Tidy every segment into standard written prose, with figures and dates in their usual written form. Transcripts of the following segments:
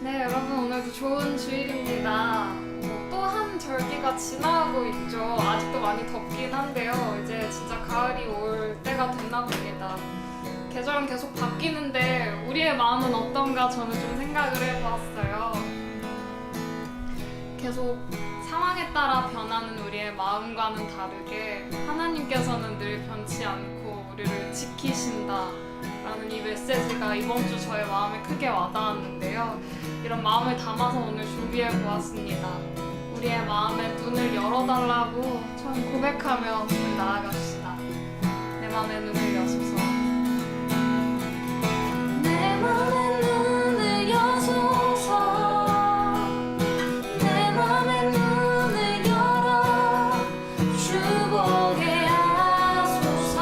네, 여러분 오늘도 좋은 주일입니다. 또 한 절기가 지나고 있죠. 아직도 많이 덥긴 한데요. 이제 진짜 가을이 올 때가 됐나 봅니다. 계절은 계속 바뀌는데 우리의 마음은 어떤가 저는 좀 생각을 해보았어요. 계속 상황에 따라 변하는 우리의 마음과는 다르게 하나님께서는 늘 변치 않고 우리를 지키신다 라는 이 메시지가 이번 주 저의 마음에 크게 와닿았는데요. 이런 마음을 담아서 오늘 준비해 보았습니다. 우리의 마음의 문을 열어달라고 처음 고백하며 나아갑시다. 내 마음의 문을 여소서. 내 마음의 문을 여소서. 내 마음의 문을 열어 주 보게 하소서.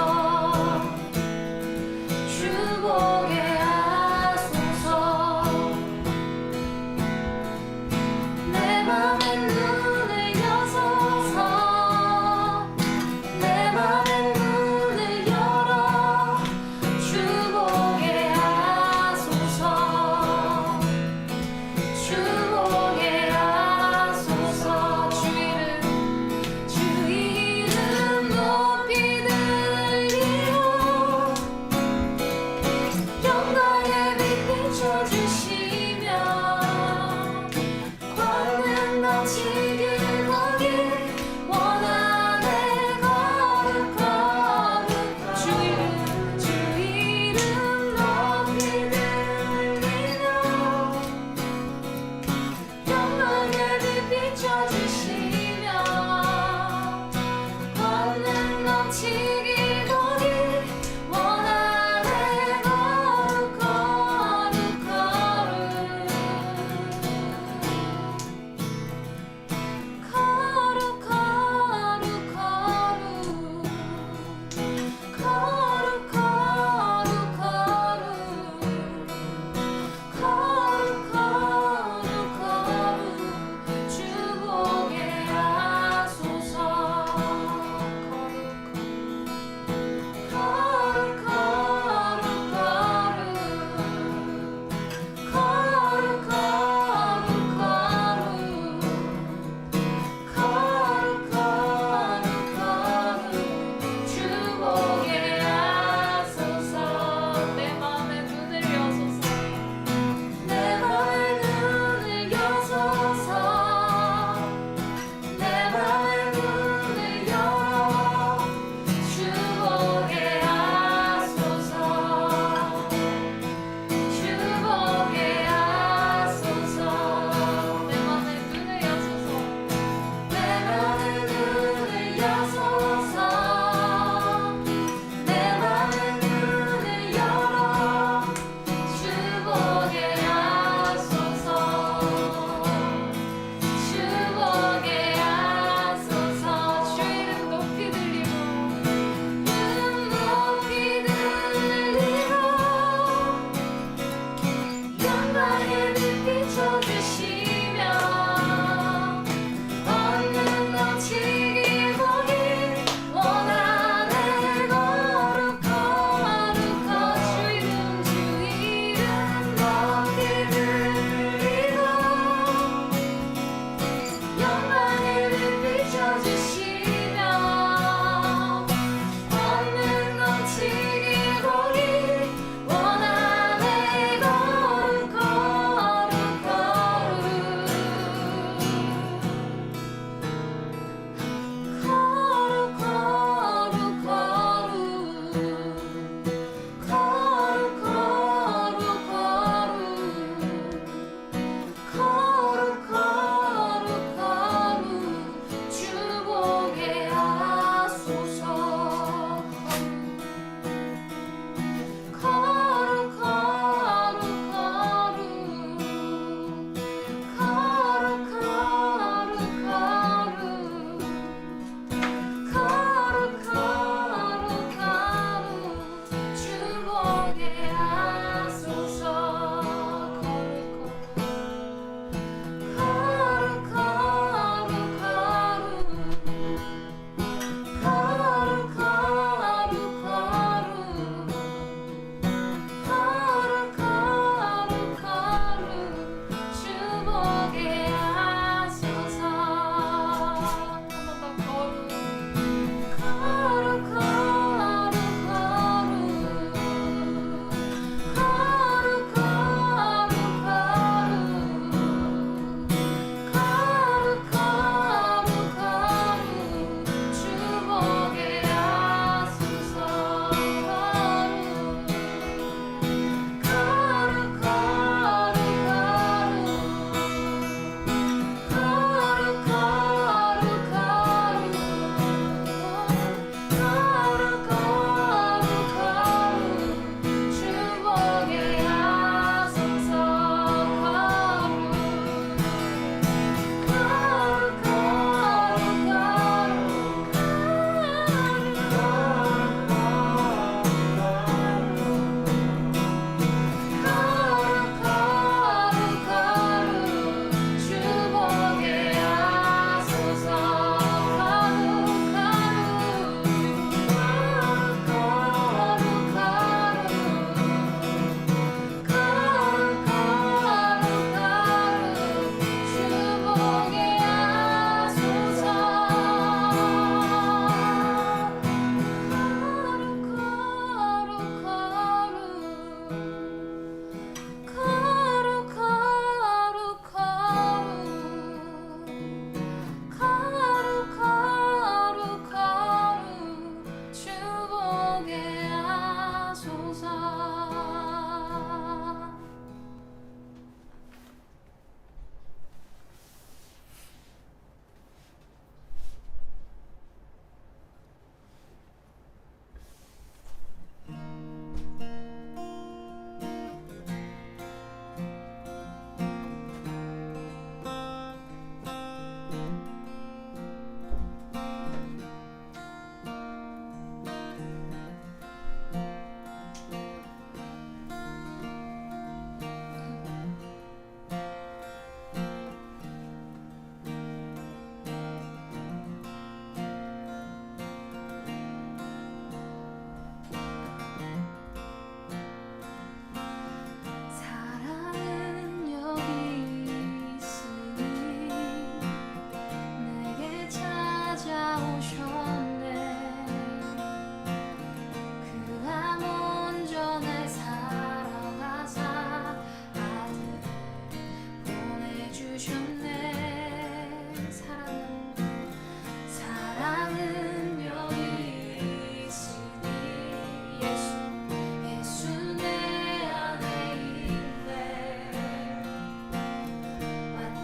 주 보게 하소서. 내 맘의 문을 여소서. 내 맘의 문을 열어 주 보게 하소서.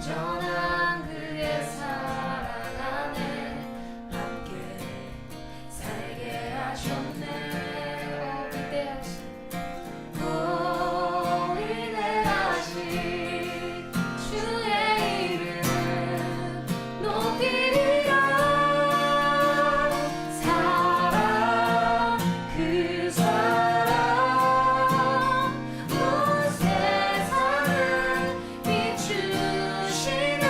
온전한 그의 사랑 안에 함께 살게 하셨네. 위대하신 주의 이름 높이리라. 사랑 그 사랑 온 세상을 비추시나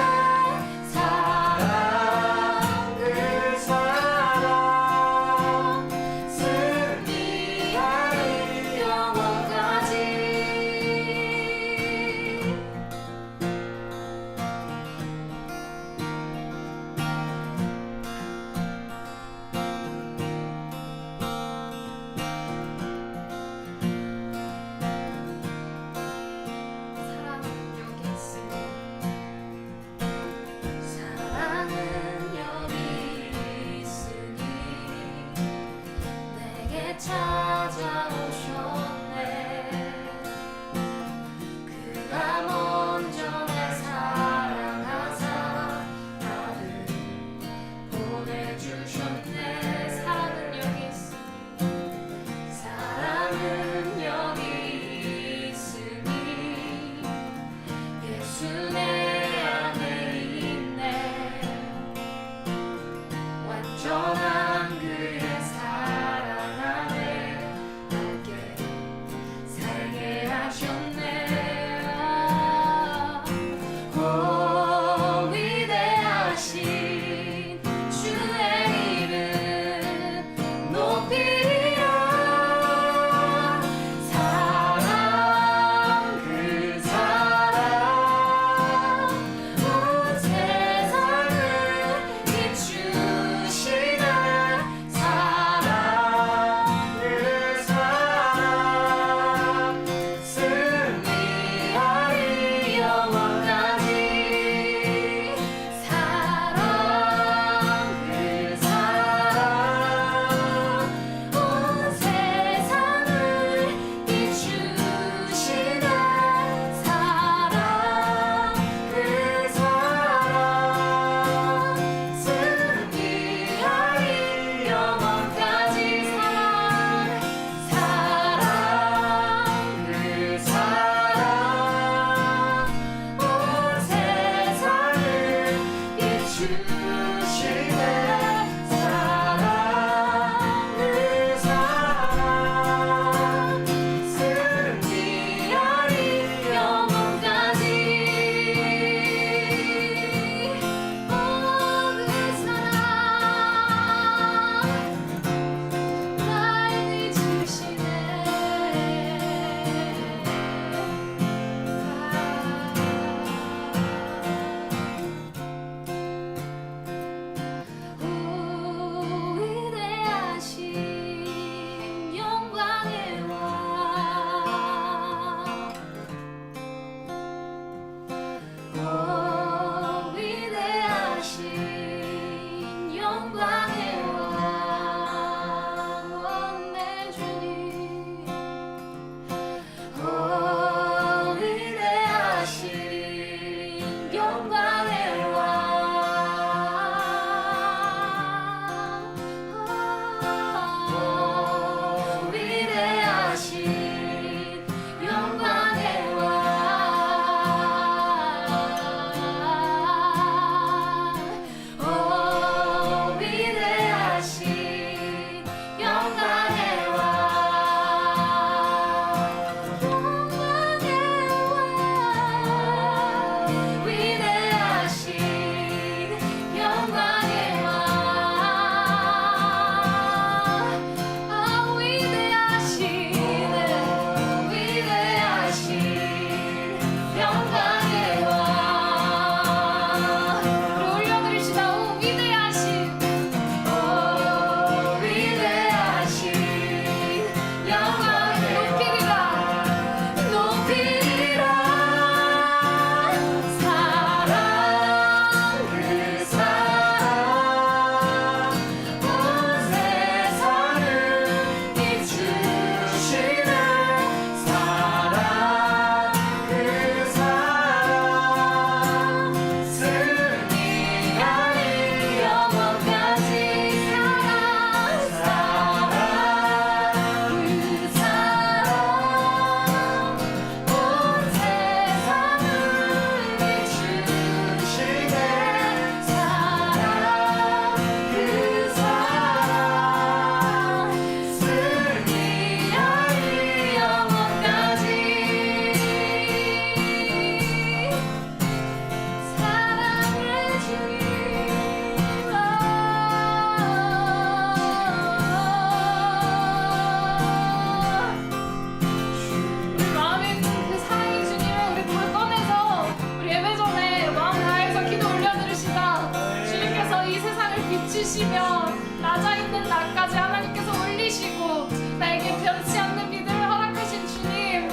주시며 낮아 있는 나까지 하나님께서 올리시고 나에게 변치 않는 믿음을 허락하신 주님,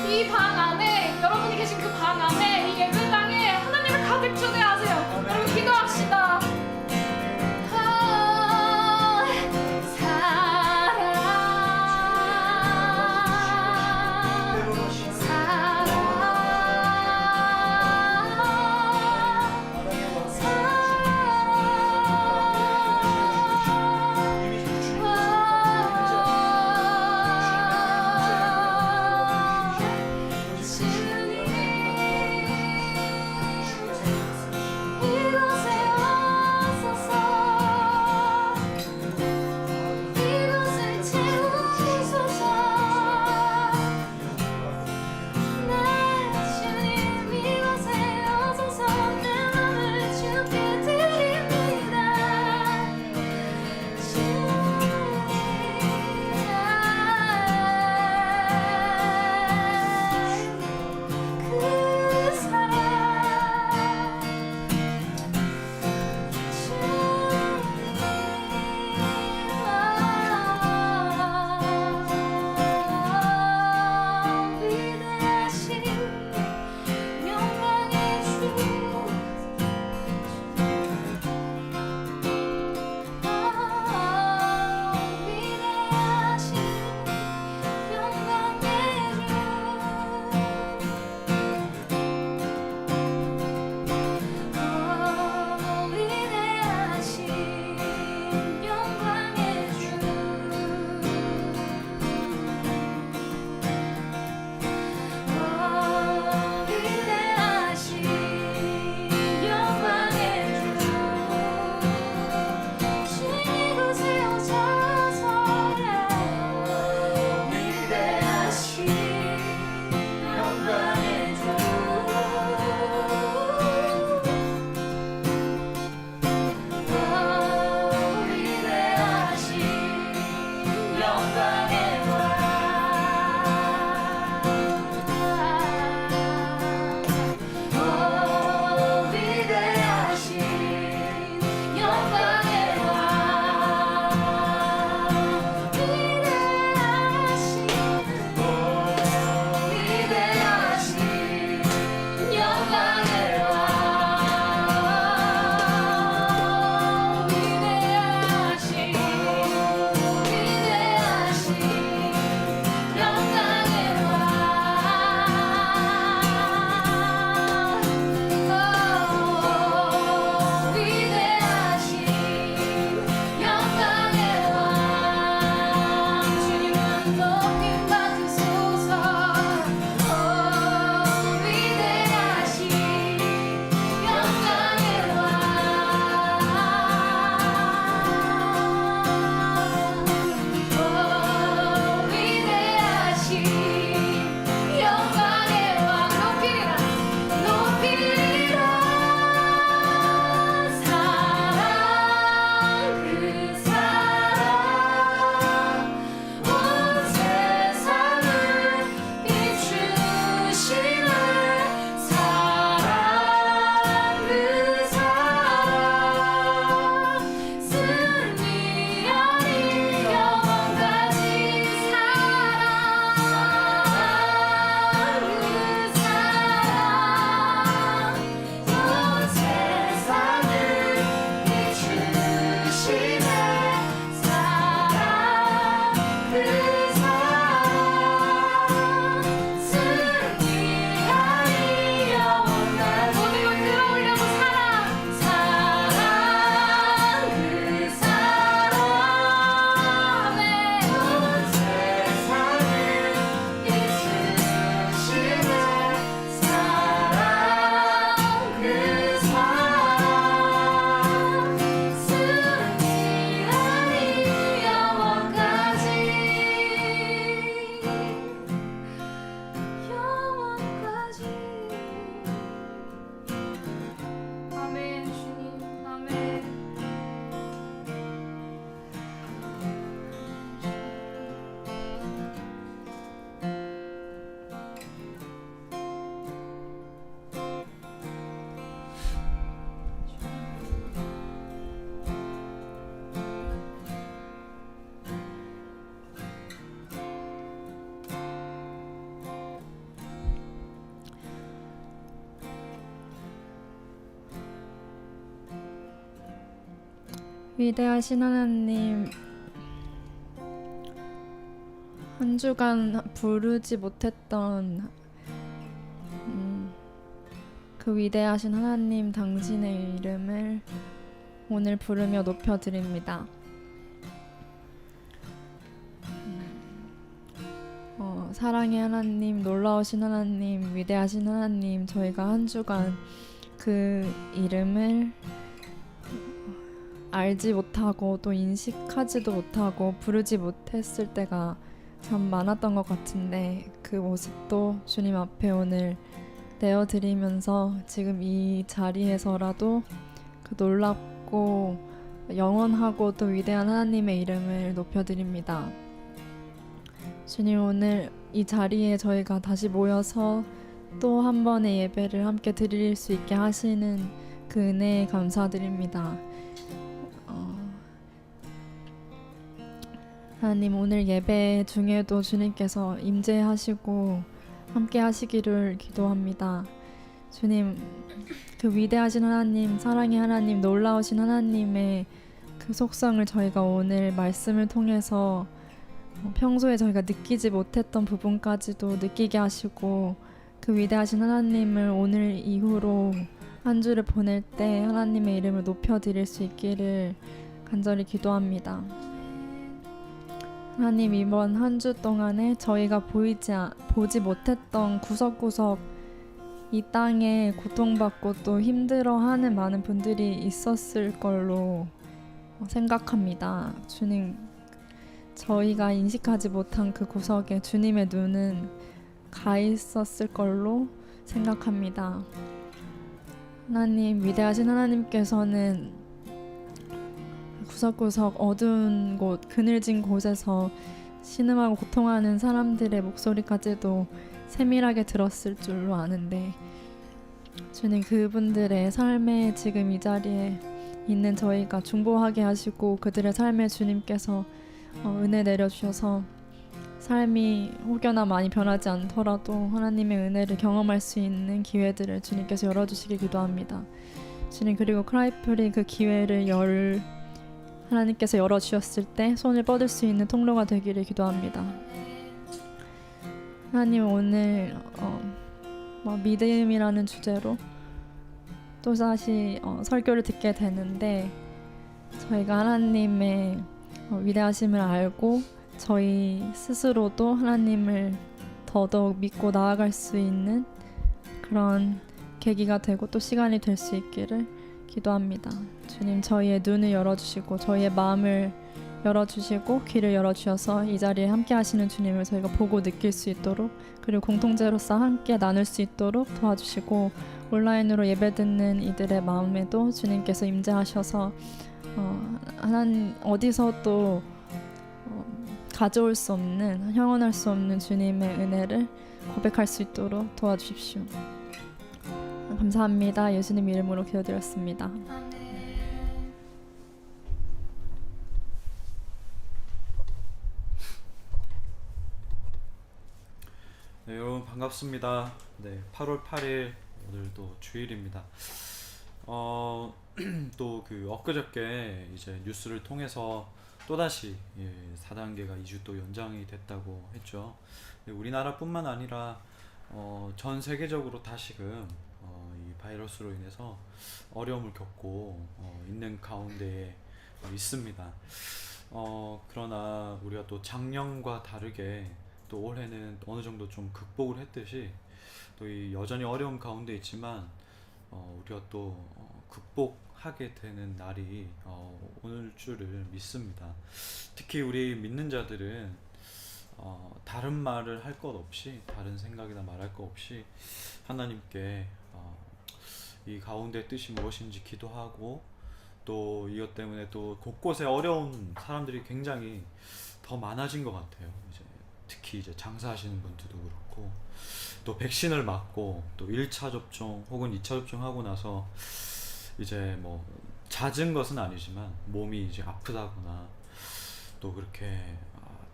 이 방 안에, 여러분이 계신 그 방 안에, 이 예배당에 하나님을 가득 초대하세요. 여러분 기도합시다. 위대하신 하나님, 한 주간 부르지 못했던 그 위대하신 하나님 당신의 이름을 오늘 부르며 높여드립니다. 사랑의 하나님, 놀라우신 하나님, 위대하신 하나님, 저희가 한 주간 그 이름을 알지 못하고 또 인식하지도 못하고 부르지 못했을 때가 참 많았던 것 같은데, 그 모습도 주님 앞에 오늘 내어드리면서 지금 이 자리에서라도 그 놀랍고 영원하고 또 위대한 하나님의 이름을 높여드립니다. 주님, 오늘 이 자리에 저희가 다시 모여서 또 한 번의 예배를 함께 드릴 수 있게 하시는 그 은혜에 감사드립니다. 하나님, 오늘 예배 중에도 주님께서 임재하시고 함께 하시기를 기도합니다. 주님, 그 위대하신 하나님, 사랑의 하나님, 놀라우신 하나님의 그 속성을 저희가 오늘 말씀을 통해서 평소에 저희가 느끼지 못했던 부분까지도 느끼게 하시고, 그 위대하신 하나님을 오늘 이후로 한 주를 보낼 때 하나님의 이름을 높여드릴 수 있기를 간절히 기도합니다. 하나님, 이번 한 주 동안에 저희가 보지 못했던 구석구석 이 땅에 고통받고 또 힘들어하는 많은 분들이 있었을 걸로 생각합니다. 주님, 저희가 인식하지 못한 그 구석에 주님의 눈은 가 있었을 걸로 생각합니다. 하나님, 위대하신 하나님께서는 구석구석 어두운 곳, 그늘진 곳에서 신음하고 고통하는 사람들의 목소리까지도 세밀하게 들었을 줄로 아는데, 주님, 그분들의 삶에 지금 이 자리에 있는 저희가 중보하게 하시고 그들의 삶에 주님께서 은혜 내려주셔서 삶이 혹여나 많이 변하지 않더라도 하나님의 은혜를 경험할 수 있는 기회들을 주님께서 열어주시길 기도합니다. 주님, 그리고 크라이플이 그 기회를 하나님께서 열어주셨을 때 손을 뻗을 수 있는 통로가 되기를 기도합니다. 하나님, 오늘 믿음이라는 주제로 또다시 설교를 듣게 되는데, 저희가 하나님의 위대하심을 알고 저희 스스로도 하나님을 더더욱 믿고 나아갈 수 있는 그런 계기가 되고 또 시간이 될 수 있기를 기도합니다. 주님, 저희의 눈을 열어주시고 저희의 마음을 열어주시고 귀를 열어주셔서 이 자리에 함께 하시는 주님을 저희가 보고 느낄 수 있도록, 그리고 공통제로서 함께 나눌 수 있도록 도와주시고, 온라인으로 예배 듣는 이들의 마음에도 주님께서 임재하셔서 하나님 어디서도 가져올 수 없는, 형언할 수 없는 주님의 은혜를 고백할 수 있도록 도와주십시오. 감사합니다. 예수님 이름으로 기도드렸습니다. 네, 여러분 반갑습니다. 네, 8월 8일 오늘도 주일입니다. 또 그 엊그저께 이제 뉴스를 통해서 또다시 4단계가 2주 또 연장이 됐다고 했죠. 우리나라뿐만 아니라 전 세계적으로 다시금 이 바이러스로 인해서 어려움을 겪고 있는 가운데에 있습니다. 그러나 우리가 또 작년과 다르게 또 올해는 어느 정도 좀 극복을 했듯이 또 이 여전히 어려운 가운데 있지만 우리가 또 극복하게 되는 날이 오늘 줄을 믿습니다. 특히 우리 믿는 자들은 다른 말을 할 것 없이, 다른 생각이나 말할 것 없이 하나님께 이 가운데 뜻이 무엇인지 기도하고, 또 이것 때문에 또 곳곳에 어려운 사람들이 굉장히 더 많아진 것 같아요. 특히 이제 장사하시는 분들도 그렇고, 또 백신을 맞고 또 1차 접종 혹은 2차 접종하고 나서 이제 뭐 잦은 것은 아니지만 몸이 이제 아프다거나 또 그렇게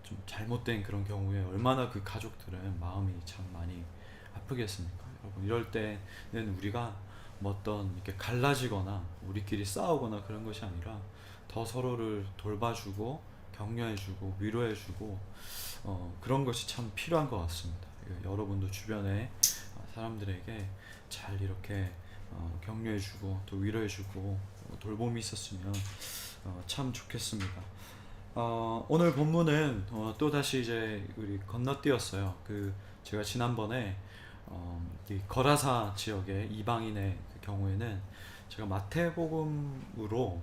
좀 잘못된 그런 경우에 얼마나 그 가족들은 마음이 참 많이 아프겠습니까? 여러분, 이럴 때는 우리가 뭐 어떤 이렇게 갈라지거나 우리끼리 싸우거나 그런 것이 아니라 더 서로를 돌봐주고 격려해주고 위로해주고 그런 것이 참 필요한 것 같습니다. 여러분도 주변에 사람들에게 잘 이렇게 격려해주고 또 위로해주고 돌봄이 있었으면 참 좋겠습니다. 오늘 본문은 또다시 이제 우리 건너뛰었어요. 제가 지난번에 이 거라사 지역의 이방인의 그 경우에는 제가 마태복음으로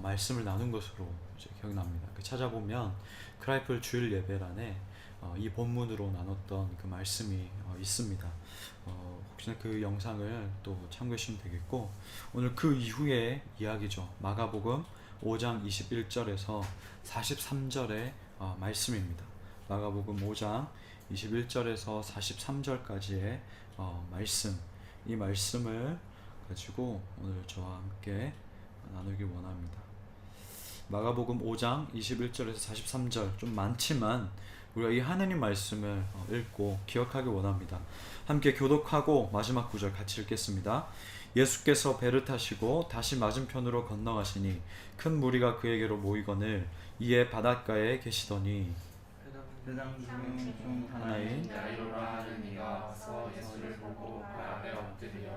말씀을 나눈 것으로 이제 기억납니다. 찾아보면 크라이플 주일 예배란에 이 본문으로 나눴던 그 말씀이 있습니다. 혹시나 그 영상을 또 참고하시면 되겠고, 오늘 그 이후의 이야기죠. 마가복음 5장 21절에서 43절의 말씀입니다. 마가복음 5장 21절에서 43절까지의 말씀, 이 말씀을 가지고 오늘 저와 함께 나누기 원합니다. 마가복음 5장 21절에서 43절, 좀 많지만 우리가 이 하나님 말씀을 읽고 기억하기 원합니다. 함께 교독하고 마지막 구절 같이 읽겠습니다. 예수께서 배를 타시고 다시 맞은편으로 건너가시니 큰 무리가 그에게로 모이거늘 이에 바닷가에 계시더니 회당 중 하나인 야이로라 하는 이가 와서 예수를 보고 발 아래 엎드려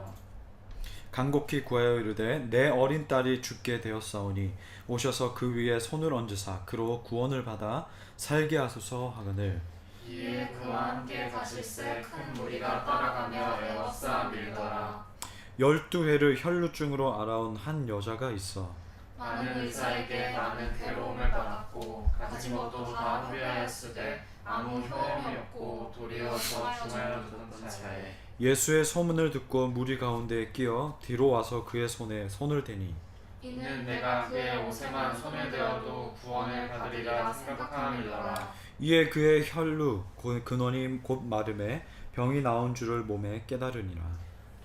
간곡히 구하여 이르되 내 어린 딸이 죽게 되었사오니 오셔서 그 위에 손을 얹으사 그로 구원을 받아 살게 하소서 하거늘 이에 그와 함께 가실새 큰 무리가 따라가며 에워싸 밀더라. 12회를 혈루증으로 알아온 한 여자가 있어 많은 의사에게 많은 괴로움을 받았고 가진 것도 다 후회하였으되 아무 효험이 없고 도리어 더 중하여 두던 차에 예수의 소문을 듣고 무리 가운데에 끼어 뒤로 와서 그의 손에 손을 대니 이는 내가 그의 옷에만 손을 대어도 구원을 받으리라 생각함이더라. 이에 그의 혈루 근원이 곧 마름에 병이 나온 줄을 몸에 깨달으니라.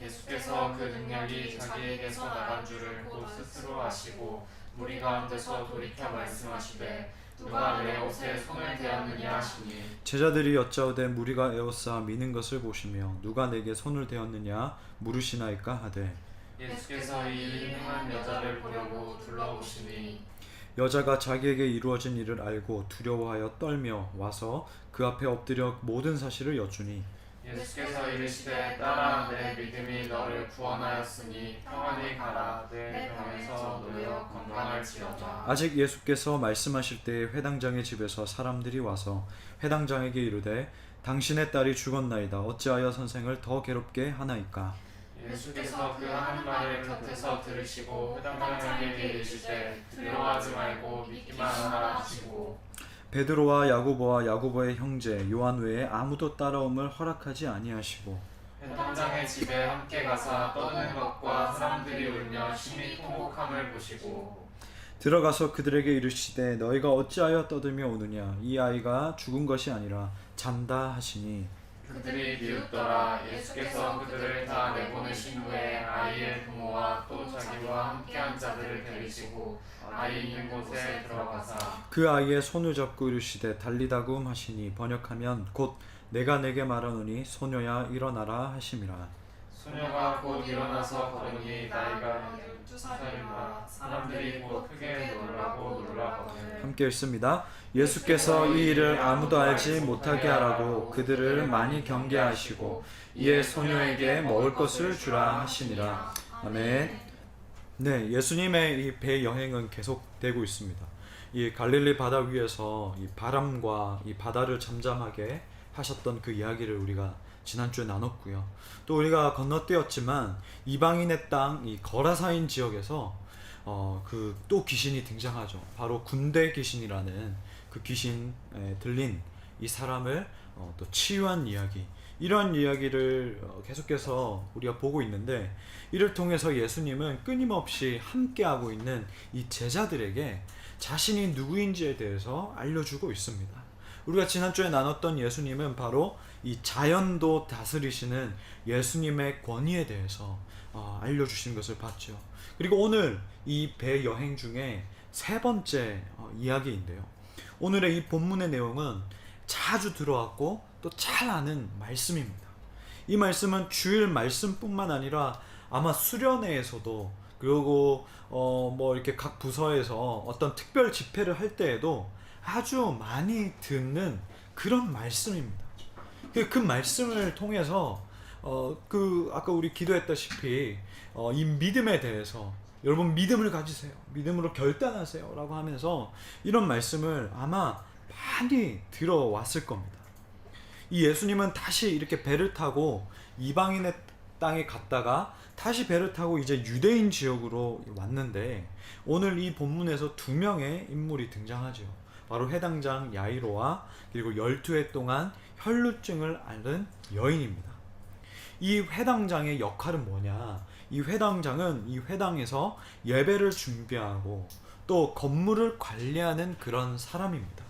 예수께서 그 능력이 자기에게서 나간 줄을 곧 스스로 아시고 무리 가운데서 돌이켜 말씀하시되 누가 내 옷에 손을 대었느냐 하시니 제자들이 여짜오되 무리가 에워싸 미는 것을 보시며 누가 내게 손을 대었느냐 물으시나이까 하되 예수께서 이 행한 여자를 보려고 둘러보시니 여자가 자기에게 이루어진 일을 알고 두려워하여 떨며 와서 그 앞에 엎드려 모든 사실을 여쭈니 예수께서 이르시되 딸아 내 믿음이 너를 구원하였으니 평안히 가라 내 병에서 놓여 건강할지어다. 아직 예수께서 말씀하실 때에 회당장의 집에서 사람들이 와서 회당장에게 이르되 당신의 딸이 죽었나이다 어찌하여 선생을 더 괴롭게 하나이까. 예수께서 그 하는 말을 곁에서 들으시고 회당장에게 이르시되 두려워하지 말고 믿기만 하라 하시고 베드로와 야고보와 야고보의 형제 요한 외에 아무도 따라옴을 허락하지 아니하시고 회당장의 집에 함께 가사 떠드는 것과 사람들이 울며 심히 통곡함을 보시고 들어가서 그들에게 이르시되 너희가 어찌하여 떠들며 오느냐 이 아이가 죽은 것이 아니라 잔다 하시니 그들이 비웃더라. 예수께서 그들을 다 내보내신 후에 아이의 부모와 또 자기와 함께한 자들을 데리시고 아이 있는 곳에 들어가사 그 아이의 손을 잡고 이르시되 달리다굼 하시니 번역하면 곧 내가 내게 말하노니 소녀야 일어나라 하심이라. 소녀가 곧 일어나서 걸으니 나이가 12살이라. 사람들이 곧 크게 놀라고 놀라거늘 함께 읽습니다. 예수께서 이 일을 아무도 알지 못하게 하라고 그들을 많이 경계하시고 이에 소녀에게 먹을 것을 주라 하시니라. 아멘. 네, 예수님의 이 배 여행은 계속되고 있습니다. 이 갈릴리 바다 위에서 이 바람과 이 바다를 잠잠하게 하셨던 그 이야기를 우리가 지난주에 나눴고요. 또 우리가 건너뛰었지만 이방인의 땅 이 거라사인 지역에서 또 귀신이 등장하죠. 바로 군대 귀신이라는 그 귀신에 들린 이 사람을 또 치유한 이야기, 이런 이야기를 계속해서 우리가 보고 있는데, 이를 통해서 예수님은 끊임없이 함께하고 있는 이 제자들에게 자신이 누구인지에 대해서 알려주고 있습니다. 우리가 지난주에 나눴던 예수님은 바로 이 자연도 다스리시는 예수님의 권위에 대해서 알려주신 것을 봤죠. 그리고 오늘 이 배 여행 중에 세 번째 이야기인데요. 오늘의 이 본문의 내용은 자주 들어왔고 또 잘 아는 말씀입니다. 이 말씀은 주일 말씀뿐만 아니라 아마 수련회에서도 그리고 뭐 이렇게 각 부서에서 어떤 특별 집회를 할 때에도 아주 많이 듣는 그런 말씀입니다. 그 말씀을 통해서 그 아까 우리 기도했다시피 이 믿음에 대해서 여러분 믿음을 가지세요, 믿음으로 결단하세요 라고 하면서 이런 말씀을 아마 많이 들어왔을 겁니다. 이 예수님은 다시 이렇게 배를 타고 이방인의 땅에 갔다가 다시 배를 타고 이제 유대인 지역으로 왔는데, 오늘 이 본문에서 두 명의 인물이 등장하죠. 바로 회당장 야이로와 그리고 12해 동안 혈루증을 앓은 여인입니다. 이 회당장의 역할은 뭐냐? 이 회당장은 이 회당에서 예배를 준비하고 또 건물을 관리하는 그런 사람입니다.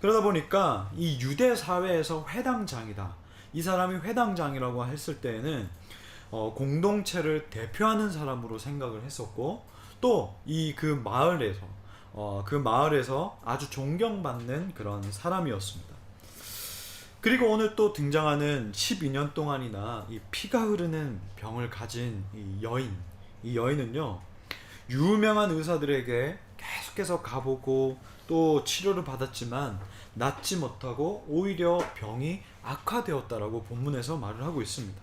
그러다 보니까 이 유대 사회에서 회당장이다, 이 사람이 회당장이라고 했을 때에는 공동체를 대표하는 사람으로 생각을 했었고, 또 이 그 마을에서 아주 존경받는 그런 사람이었습니다. 그리고 오늘 또 등장하는 12년 동안이나 이 피가 흐르는 병을 가진 이 여인은요, 유명한 의사들에게 계속해서 가보고 또 치료를 받았지만 낫지 못하고 오히려 병이 악화되었다라고 본문에서 말을 하고 있습니다.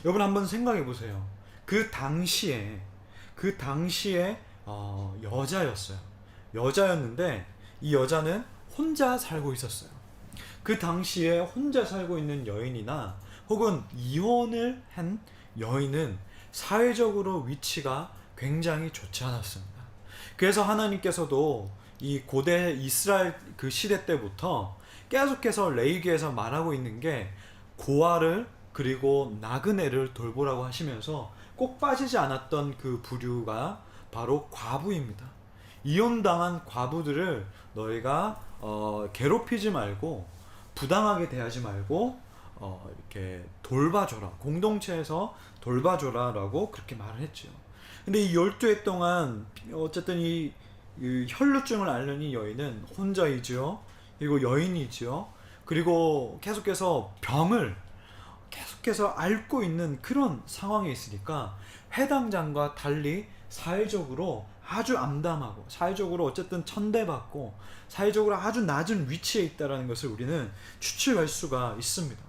여러분 한번 생각해 보세요. 그 당시에 여자였는데 이 여자는 혼자 살고 있었어요. 그 당시에 혼자 살고 있는 여인이나 혹은 이혼을 한 여인은 사회적으로 위치가 굉장히 좋지 않았습니다. 그래서 하나님께서도 이 고대 이스라엘 그 시대 때부터 계속해서 레위기에서 말하고 있는 게 고아를 그리고 나그네를 돌보라고 하시면서 꼭 빠지지 않았던 그 부류가 바로 과부입니다. 이혼당한 과부들을 너희가 괴롭히지 말고 부당하게 대하지 말고 이렇게 돌봐줘라, 공동체에서 돌봐줘라 라고 그렇게 말을 했죠. 근데 이 12해 동안 어쨌든 이 혈루증을 앓는 이 여인은 혼자이죠, 그리고 여인이죠, 그리고 계속해서 병을 계속해서 앓고 있는 그런 상황에 있으니까 회당장과 달리 사회적으로 아주 암담하고 사회적으로 어쨌든 천대받고 사회적으로 아주 낮은 위치에 있다는 것을 우리는 추측할 수가 있습니다.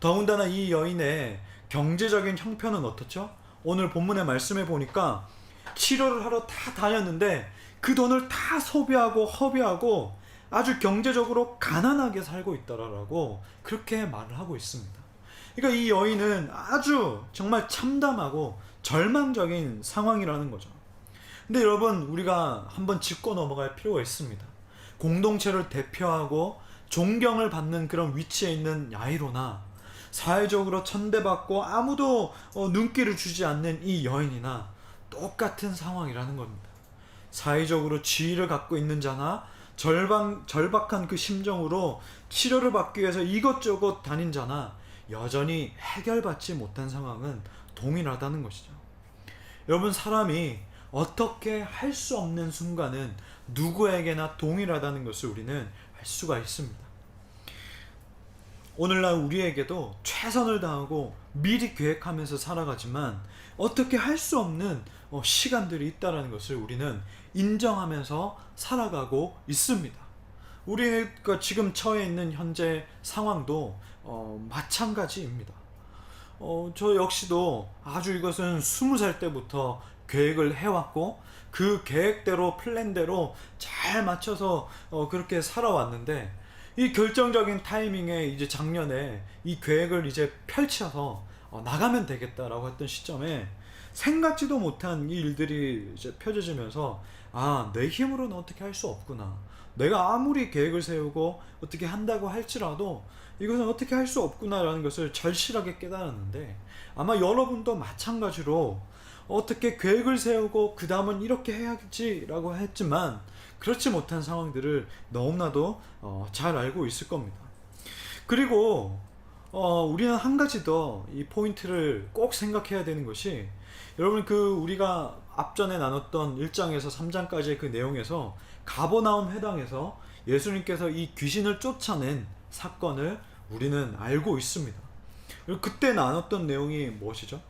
더군다나 이 여인의 경제적인 형편은 어떻죠? 오늘 본문의 말씀에 보니까 치료를 하러 다 다녔는데 그 돈을 다 소비하고 허비하고 아주 경제적으로 가난하게 살고 있다라고 그렇게 말을 하고 있습니다. 그러니까 이 여인은 아주 정말 참담하고 절망적인 상황이라는 거죠. 근데 여러분, 우리가 한번 짚고 넘어갈 필요가 있습니다. 공동체를 대표하고 존경을 받는 그런 위치에 있는 야이로나 사회적으로 천대받고 아무도 눈길을 주지 않는 이 여인이나 똑같은 상황이라는 겁니다. 사회적으로 지위를 갖고 있는 자나 절박한 그 심정으로 치료를 받기 위해서 이것저것 다닌 자나 여전히 해결받지 못한 상황은 동일하다는 것이죠. 여러분, 사람이 어떻게 할 수 없는 순간은 누구에게나 동일하다는 것을 우리는 알 수가 있습니다. 오늘날 우리에게도 최선을 다하고 미리 계획하면서 살아가지만 어떻게 할 수 없는 시간들이 있다는 것을 우리는 인정하면서 살아가고 있습니다. 우리가 지금 처해 있는 현재 상황도 마찬가지입니다. 저 역시도 아주 이것은 20살 때부터 계획을 해왔고 그 계획대로 플랜대로 잘 맞춰서 그렇게 살아왔는데, 이 결정적인 타이밍에 이제 작년에 이 계획을 이제 펼쳐서 나가면 되겠다라고 했던 시점에 생각지도 못한 이 일들이 이제 펼쳐지면서 내 힘으로는 어떻게 할 수 없구나, 내가 아무리 계획을 세우고 어떻게 한다고 할지라도 이것은 어떻게 할 수 없구나라는 것을 절실하게 깨달았는데, 아마 여러분도 마찬가지로 어떻게 계획을 세우고 그 다음은 이렇게 해야지라고 했지만 그렇지 못한 상황들을 너무나도 잘 알고 있을 겁니다. 그리고 우리는 한 가지 더 이 포인트를 꼭 생각해야 되는 것이, 여러분 우리가 앞전에 나눴던 1장에서 3장까지의 그 내용에서 가버나움 회당에서 예수님께서 이 귀신을 쫓아낸 사건을 우리는 알고 있습니다. 그때 나눴던 내용이 무엇이죠?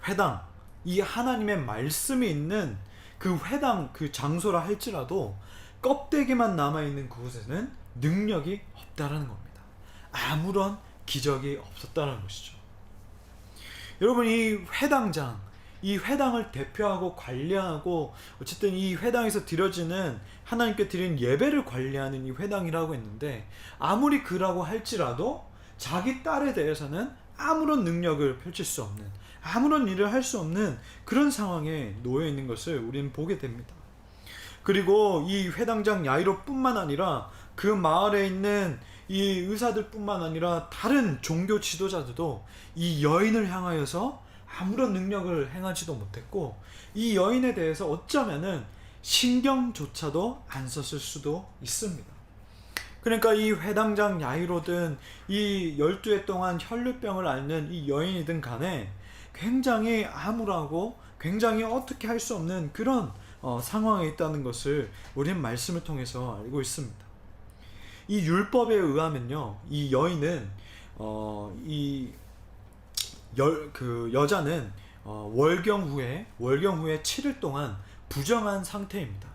회당, 이 하나님의 말씀이 있는 그 회당 그 장소라 할지라도 껍데기만 남아있는 그곳에는 능력이 없다라는 겁니다. 아무런 기적이 없었다는 것이죠. 여러분, 이 회당장, 이 회당을 대표하고 관리하고 어쨌든 이 회당에서 드려지는 하나님께 드린 예배를 관리하는 이 회당이라고 했는데, 아무리 그라고 할지라도 자기 딸에 대해서는 아무런 능력을 펼칠 수 없는, 아무런 일을 할 수 없는 그런 상황에 놓여 있는 것을 우리는 보게 됩니다. 그리고 이 회당장 야이로뿐만 아니라 그 마을에 있는 이 의사들뿐만 아니라 다른 종교 지도자들도 이 여인을 향하여서 아무런 능력을 행하지도 못했고, 이 여인에 대해서 어쩌면은 신경조차도 안 썼을 수도 있습니다. 그러니까 이 회당장 야이로든 이 12해 동안 혈루병을 앓는 이 여인이든 간에 굉장히 암울하고 굉장히 어떻게 할 수 없는 그런 상황에 있다는 것을 우리는 말씀을 통해서 알고 있습니다. 이 율법에 의하면요, 이 여인은 그 여자는 월경 후에 7일 동안 부정한 상태입니다.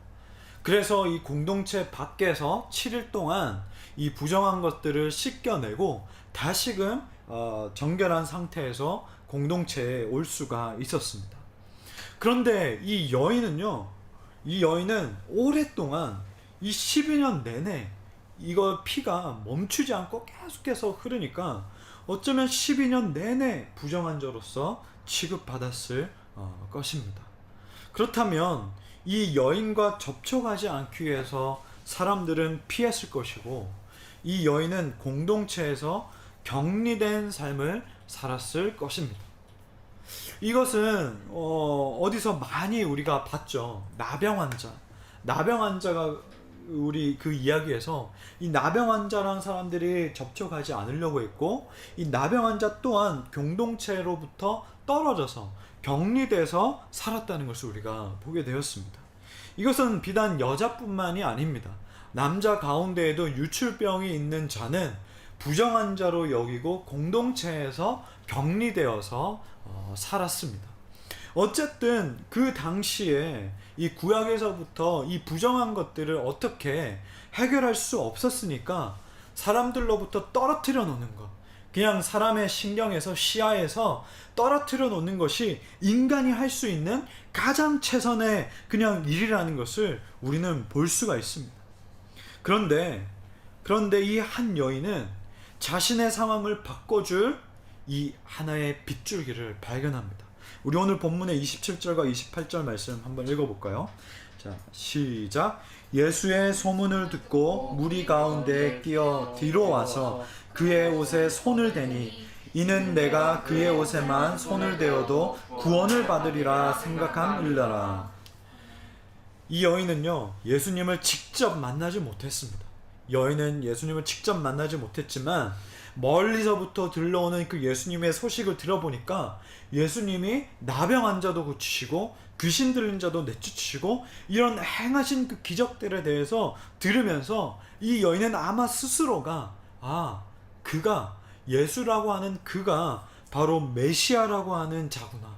그래서 이 공동체 밖에서 7일 동안 이 부정한 것들을 씻겨내고 다시금 정결한 상태에서 공동체에 올 수가 있었습니다. 그런데 이 여인은 오랫동안 이 12년 내내 이거 피가 멈추지 않고 계속해서 흐르니까 어쩌면 12년 내내 부정한 자로서 취급받았을 것입니다. 그렇다면 이 여인과 접촉하지 않기 위해서 사람들은 피했을 것이고, 이 여인은 공동체에서 격리된 삶을 살았을 것입니다. 이것은 어디서 많이 우리가 봤죠. 나병 환자가 우리 그 이야기에서 이 나병 환자라는 사람들이 접촉하지 않으려고 했고, 이 나병 환자 또한 공동체로부터 떨어져서 격리돼서 살았다는 것을 우리가 보게 되었습니다. 이것은 비단 여자뿐만이 아닙니다. 남자 가운데에도 유출병이 있는 자는 부정한 자로 여기고 공동체에서 격리되어서 살았습니다. 어쨌든 그 당시에 이 구약에서부터 이 부정한 것들을 어떻게 해결할 수 없었으니까 사람들로부터 떨어뜨려 놓는 것, 그냥 사람의 신경에서 시야에서 떨어뜨려 놓는 것이 인간이 할 수 있는 가장 최선의 그냥 일이라는 것을 우리는 볼 수가 있습니다. 그런데 이 한 여인은 자신의 상황을 바꿔줄 이 하나의 빗줄기를 발견합니다. 우리 오늘 본문의 27절과 28절 말씀 한번 읽어볼까요? 자, 시작. 예수의 소문을 듣고 무리 가운데 끼어 뒤로 와서 그의 옷에 손을 대니 이는 내가 그의 옷에만 손을 대어도 구원을 받으리라 생각함일러라. 이 여인은요, 예수님을 직접 만나지 못했습니다. 여인은 예수님을 직접 만나지 못했지만 멀리서부터 들려오는 그 예수님의 소식을 들어보니까 예수님이 나병 환자도 고치시고 귀신 들린 자도 내쫓으시고 이런 행하신 그 기적들에 대해서 들으면서 이 여인은 아마 스스로가 그가 예수라고 하는 그가 바로 메시아라고 하는 자구나,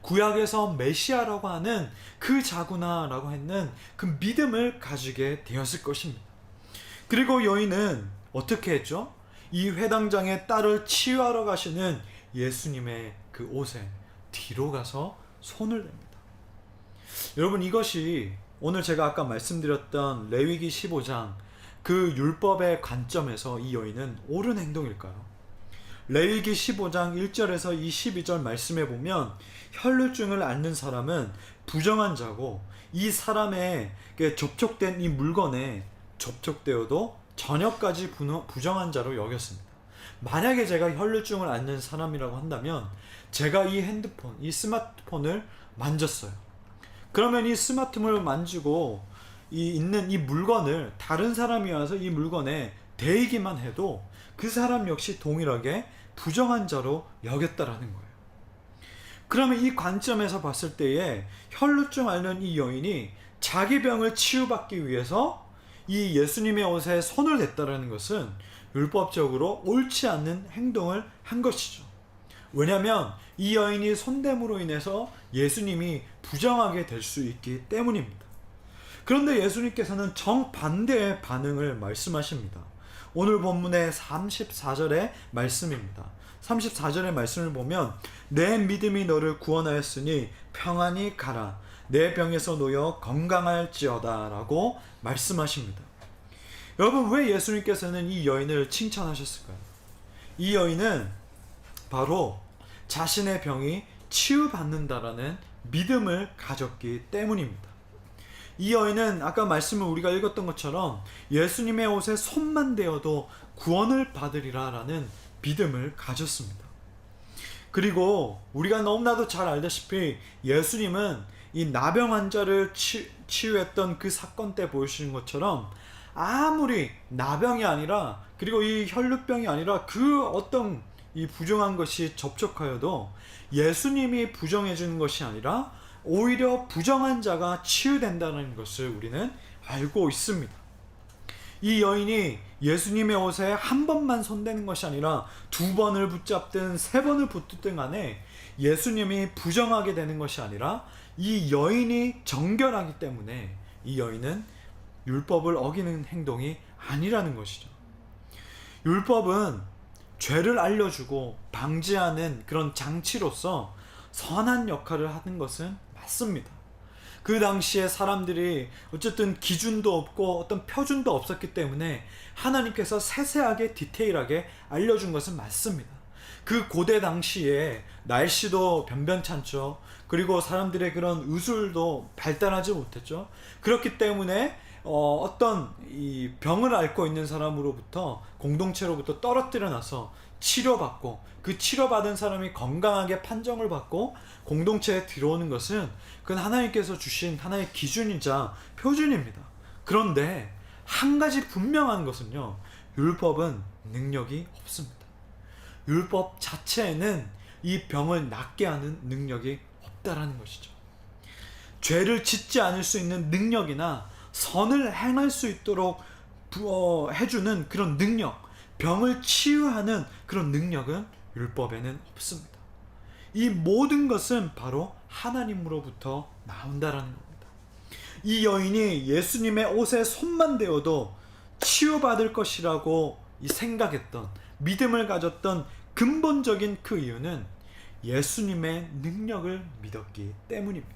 구약에서 메시아라고 하는 그 자구나 라고 했는 그 믿음을 가지게 되었을 것입니다. 그리고 여인은 어떻게 했죠? 이 회당장의 딸을 치유하러 가시는 예수님의 그 옷에 뒤로 가서 손을 댑니다. 여러분, 이것이 오늘 제가 아까 말씀드렸던 레위기 15장 그 율법의 관점에서 이 여인은 옳은 행동일까요? 레위기 15장 1절에서 22절 말씀에 보면 혈루증을 앓는 사람은 부정한 자고 이 사람의 접촉된 이 물건에 접촉되어도 저녁까지 부정한 자로 여겼습니다. 만약에 제가 혈루증을 앓는 사람이라고 한다면 제가 이 핸드폰, 이 스마트폰을 만졌어요. 그러면 이 스마트폰을 만지고 있는 이 물건을 다른 사람이 와서 이 물건에 대이기만 해도 그 사람 역시 동일하게 부정한 자로 여겼다라는 거예요. 그러면 이 관점에서 봤을 때에 혈루증 앓는 이 여인이 자기 병을 치유받기 위해서 이 예수님의 옷에 손을 댔다라는 것은 율법적으로 옳지 않는 행동을 한 것이죠. 왜냐하면 이 여인이 손됨으로 인해서 예수님이 부정하게 될 수 있기 때문입니다. 그런데 예수님께서는 정반대의 반응을 말씀하십니다. 오늘 본문의 34절의 말씀입니다. 34절의 말씀을 보면 내 믿음이 너를 구원하였으니 평안히 가라. 내 병에서 놓여 건강할지어다 라고 말씀하십니다. 여러분, 왜 예수님께서는 이 여인을 칭찬하셨을까요? 이 여인은 바로 자신의 병이 치유받는다라는 믿음을 가졌기 때문입니다. 이 여인은 아까 말씀을 우리가 읽었던 것처럼 예수님의 옷에 손만 대어도 구원을 받으리라 라는 믿음을 가졌습니다. 그리고 우리가 너무나도 잘 알다시피 예수님은 이 나병 환자를 치유했던 그 사건 때 보여주신 것처럼 아무리 나병이 아니라, 그리고 이 혈루병이 아니라 그 어떤 이 부정한 것이 접촉하여도 예수님이 부정해 주는 것이 아니라 오히려 부정한 자가 치유된다는 것을 우리는 알고 있습니다. 이 여인이 예수님의 옷에 한 번만 손대는 것이 아니라 2번을 붙잡든 3번을 붙든 간에 예수님이 부정하게 되는 것이 아니라 이 여인이 정결하기 때문에 이 여인은 율법을 어기는 행동이 아니라는 것이죠. 율법은 죄를 알려주고 방지하는 그런 장치로서 선한 역할을 하는 것은 맞습니다. 그 당시에 사람들이 어쨌든 기준도 없고 어떤 표준도 없었기 때문에 하나님께서 세세하게 디테일하게 알려준 것은 맞습니다. 그 고대 당시에 날씨도 변변찮죠. 그리고 사람들의 그런 의술도 발달하지 못했죠. 그렇기 때문에 어떤 이 병을 앓고 있는 사람으로부터, 공동체로부터 떨어뜨려 놔서 치료받고, 그 치료받은 사람이 건강하게 판정을 받고 공동체에 들어오는 것은 그건 하나님께서 주신 하나의 기준이자 표준입니다. 그런데 한 가지 분명한 것은요, 율법은 능력이 없습니다. 율법 자체에는 이 병을 낫게 하는 능력이 없다라는 것이죠. 죄를 짓지 않을 수 있는 능력이나 선을 행할 수 있도록 해주는 그런 능력, 병을 치유하는 그런 능력은 율법에는 없습니다. 이 모든 것은 바로 하나님으로부터 나온다라는 겁니다. 이 여인이 예수님의 옷에 손만 대어도 치유받을 것이라고 생각했던, 믿음을 가졌던 근본적인 그 이유는 예수님의 능력을 믿었기 때문입니다.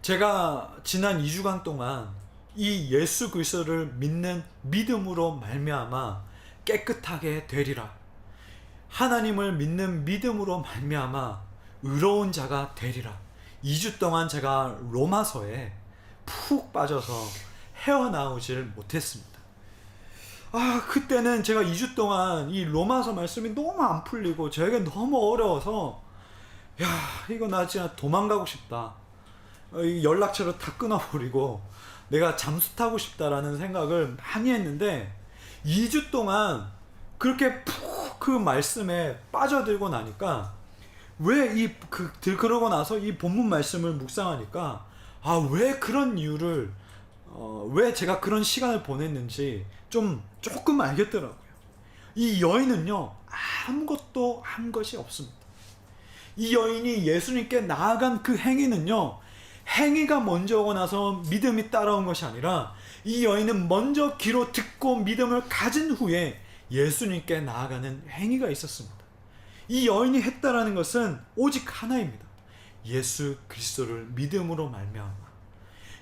제가 지난 2주간 동안 이 예수 그리스도를 믿는 믿음으로 말미암아 깨끗하게 되리라, 하나님을 믿는 믿음으로 말미암아 의로운 자가 되리라, 2주 동안 제가 로마서에 푹 빠져서 헤어나오질 못했습니다. 그때는 제가 2주 동안 이 로마서 말씀이 너무 안 풀리고 저에게 너무 어려워서 이거 나 진짜 도망가고 싶다, 연락처를 다 끊어버리고 내가 잠수 타고 싶다라는 생각을 많이 했는데, 2주 동안 그렇게 푹 그 말씀에 빠져들고 나니까, 그러고 나서 이 본문 말씀을 묵상하니까 왜 그런 이유를, 왜 제가 그런 시간을 보냈는지 조금 알겠더라고요. 이 여인은요, 아무것도 한 것이 없습니다. 이 여인이 예수님께 나아간 그 행위는요, 행위가 먼저 오고 나서 믿음이 따라온 것이 아니라 이 여인은 먼저 귀로 듣고 믿음을 가진 후에 예수님께 나아가는 행위가 있었습니다. 이 여인이 했다라는 것은 오직 하나입니다. 예수 그리스도를 믿음으로 말미암아.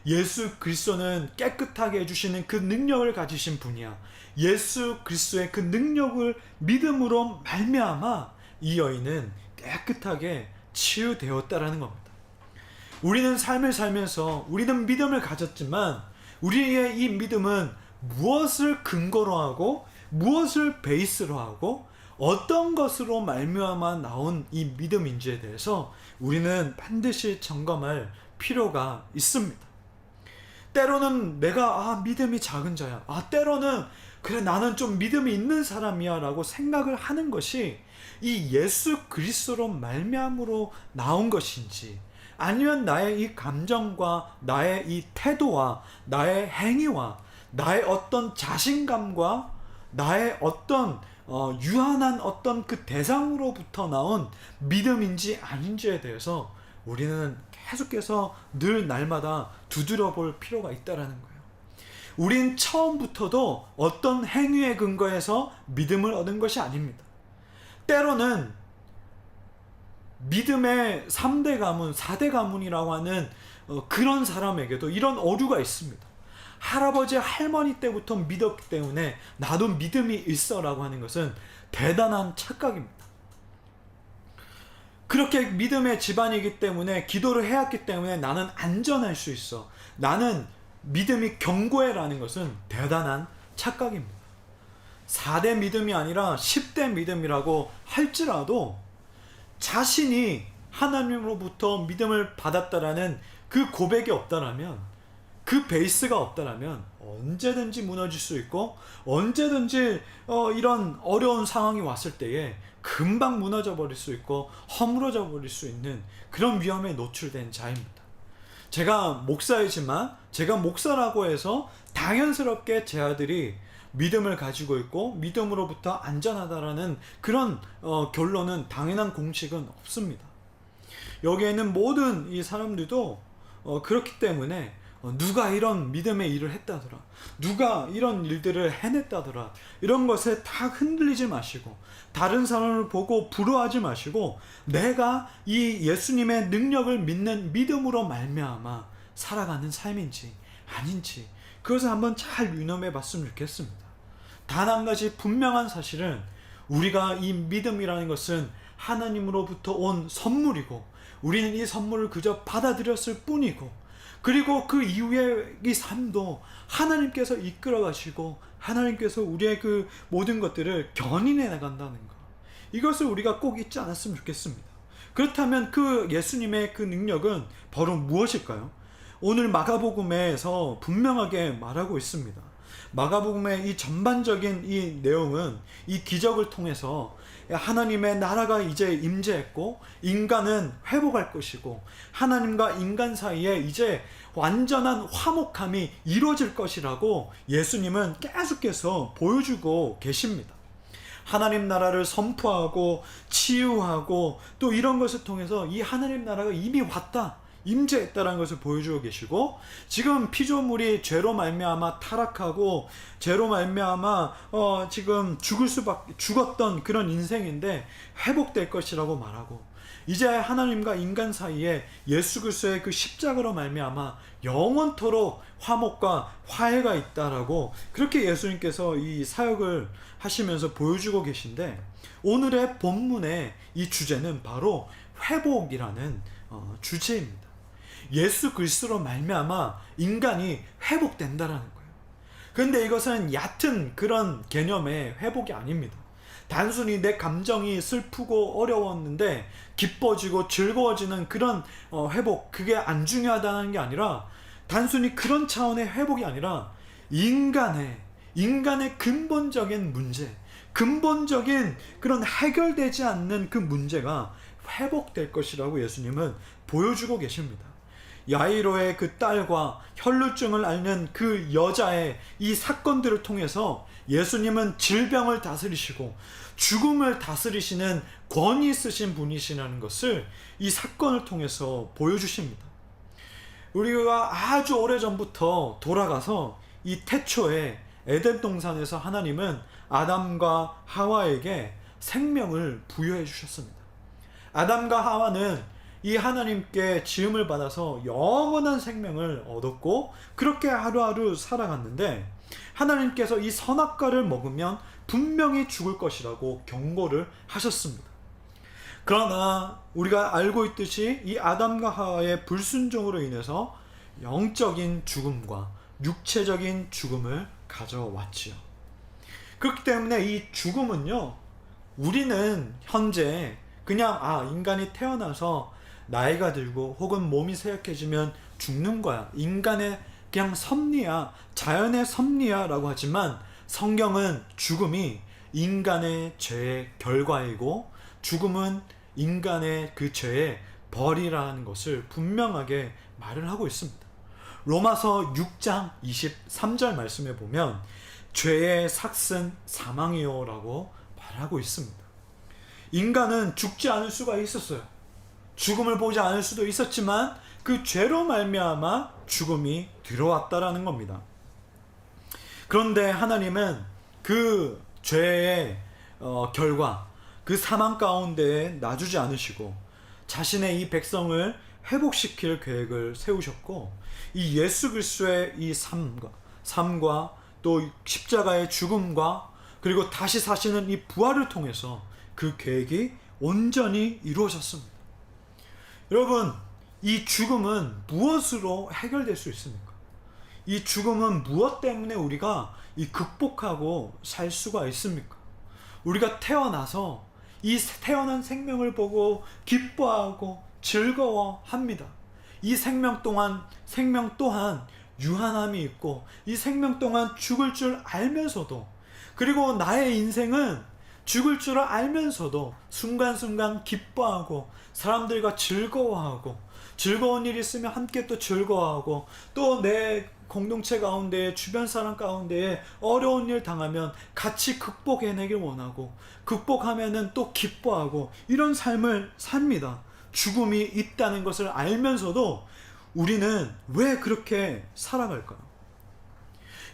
예수 그리스도는 깨끗하게 해주시는 그 능력을 가지신 분이야. 예수 그리스도의 그 능력을 믿음으로 말미암아 이 여인은 깨끗하게 치유되었다라는 겁니다. 우리는 삶을 살면서 우리는 믿음을 가졌지만 우리의 이 믿음은 무엇을 근거로 하고 무엇을 베이스로 하고 어떤 것으로 말미암아 나온 이 믿음인지에 대해서 우리는 반드시 점검할 필요가 있습니다. 때로는 내가 믿음이 작은 자야, 때로는 그래 나는 좀 믿음이 있는 사람이야 라고 생각을 하는 것이 이 예수 그리스도로 말미암으로 나온 것인지, 아니면 나의 이 감정과 나의 이 태도와 나의 행위와 나의 어떤 자신감과 나의 어떤 유한한 어떤 그 대상으로부터 나온 믿음인지 아닌지에 대해서 우리는 계속해서 늘 날마다 두드려 볼 필요가 있다라는 거예요. 우린 처음부터도 어떤 행위에 근거해서 믿음을 얻은 것이 아닙니다. 때로는 믿음의 3대 가문, 4대 가문이라고 하는 그런 사람에게도 이런 오류가 있습니다. 할아버지, 할머니 때부터 믿었기 때문에 나도 믿음이 있어라고 하는 것은 대단한 착각입니다. 그렇게 믿음의 집안이기 때문에, 기도를 해왔기 때문에 나는 안전할 수 있어, 나는 믿음이 견고해라는 것은 대단한 착각입니다. 4대 믿음이 아니라 10대 믿음이라고 할지라도 자신이 하나님으로부터 믿음을 받았다라는 그 고백이 없다라면, 그 베이스가 없다라면 언제든지 무너질 수 있고, 언제든지 이런 어려운 상황이 왔을 때에 금방 무너져 버릴 수 있고 허물어져 버릴 수 있는 그런 위험에 노출된 자입니다. 제가 목사이지만, 제가 목사라고 해서 당연스럽게 제 아들이 믿음을 가지고 있고 믿음으로부터 안전하다라는 그런 결론은, 당연한 공식은 없습니다. 여기에는 모든 이 사람들도 그렇기 때문에 누가 이런 믿음의 일을 했다더라, 누가 이런 일들을 해냈다더라, 이런 것에 다 흔들리지 마시고, 다른 사람을 보고 부러워하지 마시고, 내가 이 예수님의 능력을 믿는 믿음으로 말미암아 살아가는 삶인지 아닌지 그것을 한번 잘 유념해 봤으면 좋겠습니다. 단 한 가지 분명한 사실은, 우리가 이 믿음이라는 것은 하나님으로부터 온 선물이고, 우리는 이 선물을 그저 받아들였을 뿐이고, 그리고 그 이후의 이 삶도 하나님께서 이끌어 가시고 하나님께서 우리의 그 모든 것들을 견인해 나간다는 것, 이것을 우리가 꼭 잊지 않았으면 좋겠습니다. 그렇다면 그 예수님의 그 능력은 바로 무엇일까요? 오늘 마가복음에서 분명하게 말하고 있습니다. 마가복음의 이 전반적인 이 내용은 이 기적을 통해서 하나님의 나라가 이제 임재했고 인간은 회복할 것이고 하나님과 인간 사이에 이제 완전한 화목함이 이루어질 것이라고 예수님은 계속해서 보여주고 계십니다. 하나님 나라를 선포하고 치유하고 또 이런 것을 통해서 이 하나님 나라가 이미 왔다, 임재했다라는 것을 보여주고 계시고, 지금 피조물이 죄로 말미암아 타락하고 죄로 말미암아 지금 죽었던 그런 인생인데 회복될 것이라고 말하고, 이제 하나님과 인간 사이에 예수 그리스도의 그 십자가로 말미암아 영원토록 화목과 화해가 있다라고 그렇게 예수님께서 이 사역을 하시면서 보여주고 계신데, 오늘의 본문의 이 주제는 바로 회복이라는 주제입니다. 예수 그리스도로 말미암아 인간이 회복된다라는 거예요. 그런데 이것은 얕은 그런 개념의 회복이 아닙니다. 단순히 내 감정이 슬프고 어려웠는데 기뻐지고 즐거워지는 그런 회복, 그게 안 중요하다는 게 아니라, 단순히 그런 차원의 회복이 아니라 인간의 근본적인 문제, 근본적인 그런 해결되지 않는 그 문제가 회복될 것이라고 예수님은 보여주고 계십니다. 야이로의 그 딸과 혈루증을 앓는 그 여자의 이 사건들을 통해서 예수님은 질병을 다스리시고 죽음을 다스리시는 권위 있으신 분이시라는 것을 이 사건을 통해서 보여주십니다. 우리가 아주 오래전부터 돌아가서 이 태초에 에덴 동산에서 하나님은 아담과 하와에게 생명을 부여해 주셨습니다. 아담과 하와는 이 하나님께 지음을 받아서 영원한 생명을 얻었고 그렇게 하루하루 살아갔는데, 하나님께서 이 선악과를 먹으면 분명히 죽을 것이라고 경고를 하셨습니다. 그러나 우리가 알고 있듯이 이 아담과 하와의 불순종으로 인해서 영적인 죽음과 육체적인 죽음을 가져왔지요. 그렇기 때문에 이 죽음은요, 우리는 현재 그냥 인간이 태어나서 나이가 들고 혹은 몸이 쇠약해지면 죽는 거야, 인간의 그냥 섭리야, 자연의 섭리야 라고 하지만, 성경은 죽음이 인간의 죄의 결과이고 죽음은 인간의 그 죄의 벌이라는 것을 분명하게 말을 하고 있습니다. 로마서 6장 23절 말씀에 보면 죄의 삭은 사망이요 라고 말하고 있습니다. 인간은 죽지 않을 수가 있었어요. 죽음을 보지 않을 수도 있었지만 그 죄로 말미암아 죽음이 들어왔다라는 겁니다. 그런데 하나님은 그 죄의 결과, 그 사망 가운데에 놔주지 않으시고 자신의 이 백성을 회복시킬 계획을 세우셨고, 이 예수 그리스도의 이 삶과 또 십자가의 죽음과 그리고 다시 사시는 이 부활을 통해서 그 계획이 온전히 이루어졌습니다. 여러분, 이 죽음은 무엇으로 해결될 수 있습니까? 이 죽음은 무엇 때문에 우리가 이 극복하고 살 수가 있습니까? 우리가 태어나서 이 태어난 생명을 보고 기뻐하고 즐거워합니다. 이 생명 또한 유한함이 있고 이 생명 동안 죽을 줄 알면서도, 그리고 나의 인생은 죽을 줄 알면서도 순간순간 기뻐하고 사람들과 즐거워하고, 즐거운 일 있으면 함께 또 즐거워하고, 또 내 공동체 가운데 주변 사람 가운데 어려운 일 당하면 같이 극복해내길 원하고, 극복하면은 또 기뻐하고, 이런 삶을 삽니다. 죽음이 있다는 것을 알면서도 우리는 왜 그렇게 살아갈까요?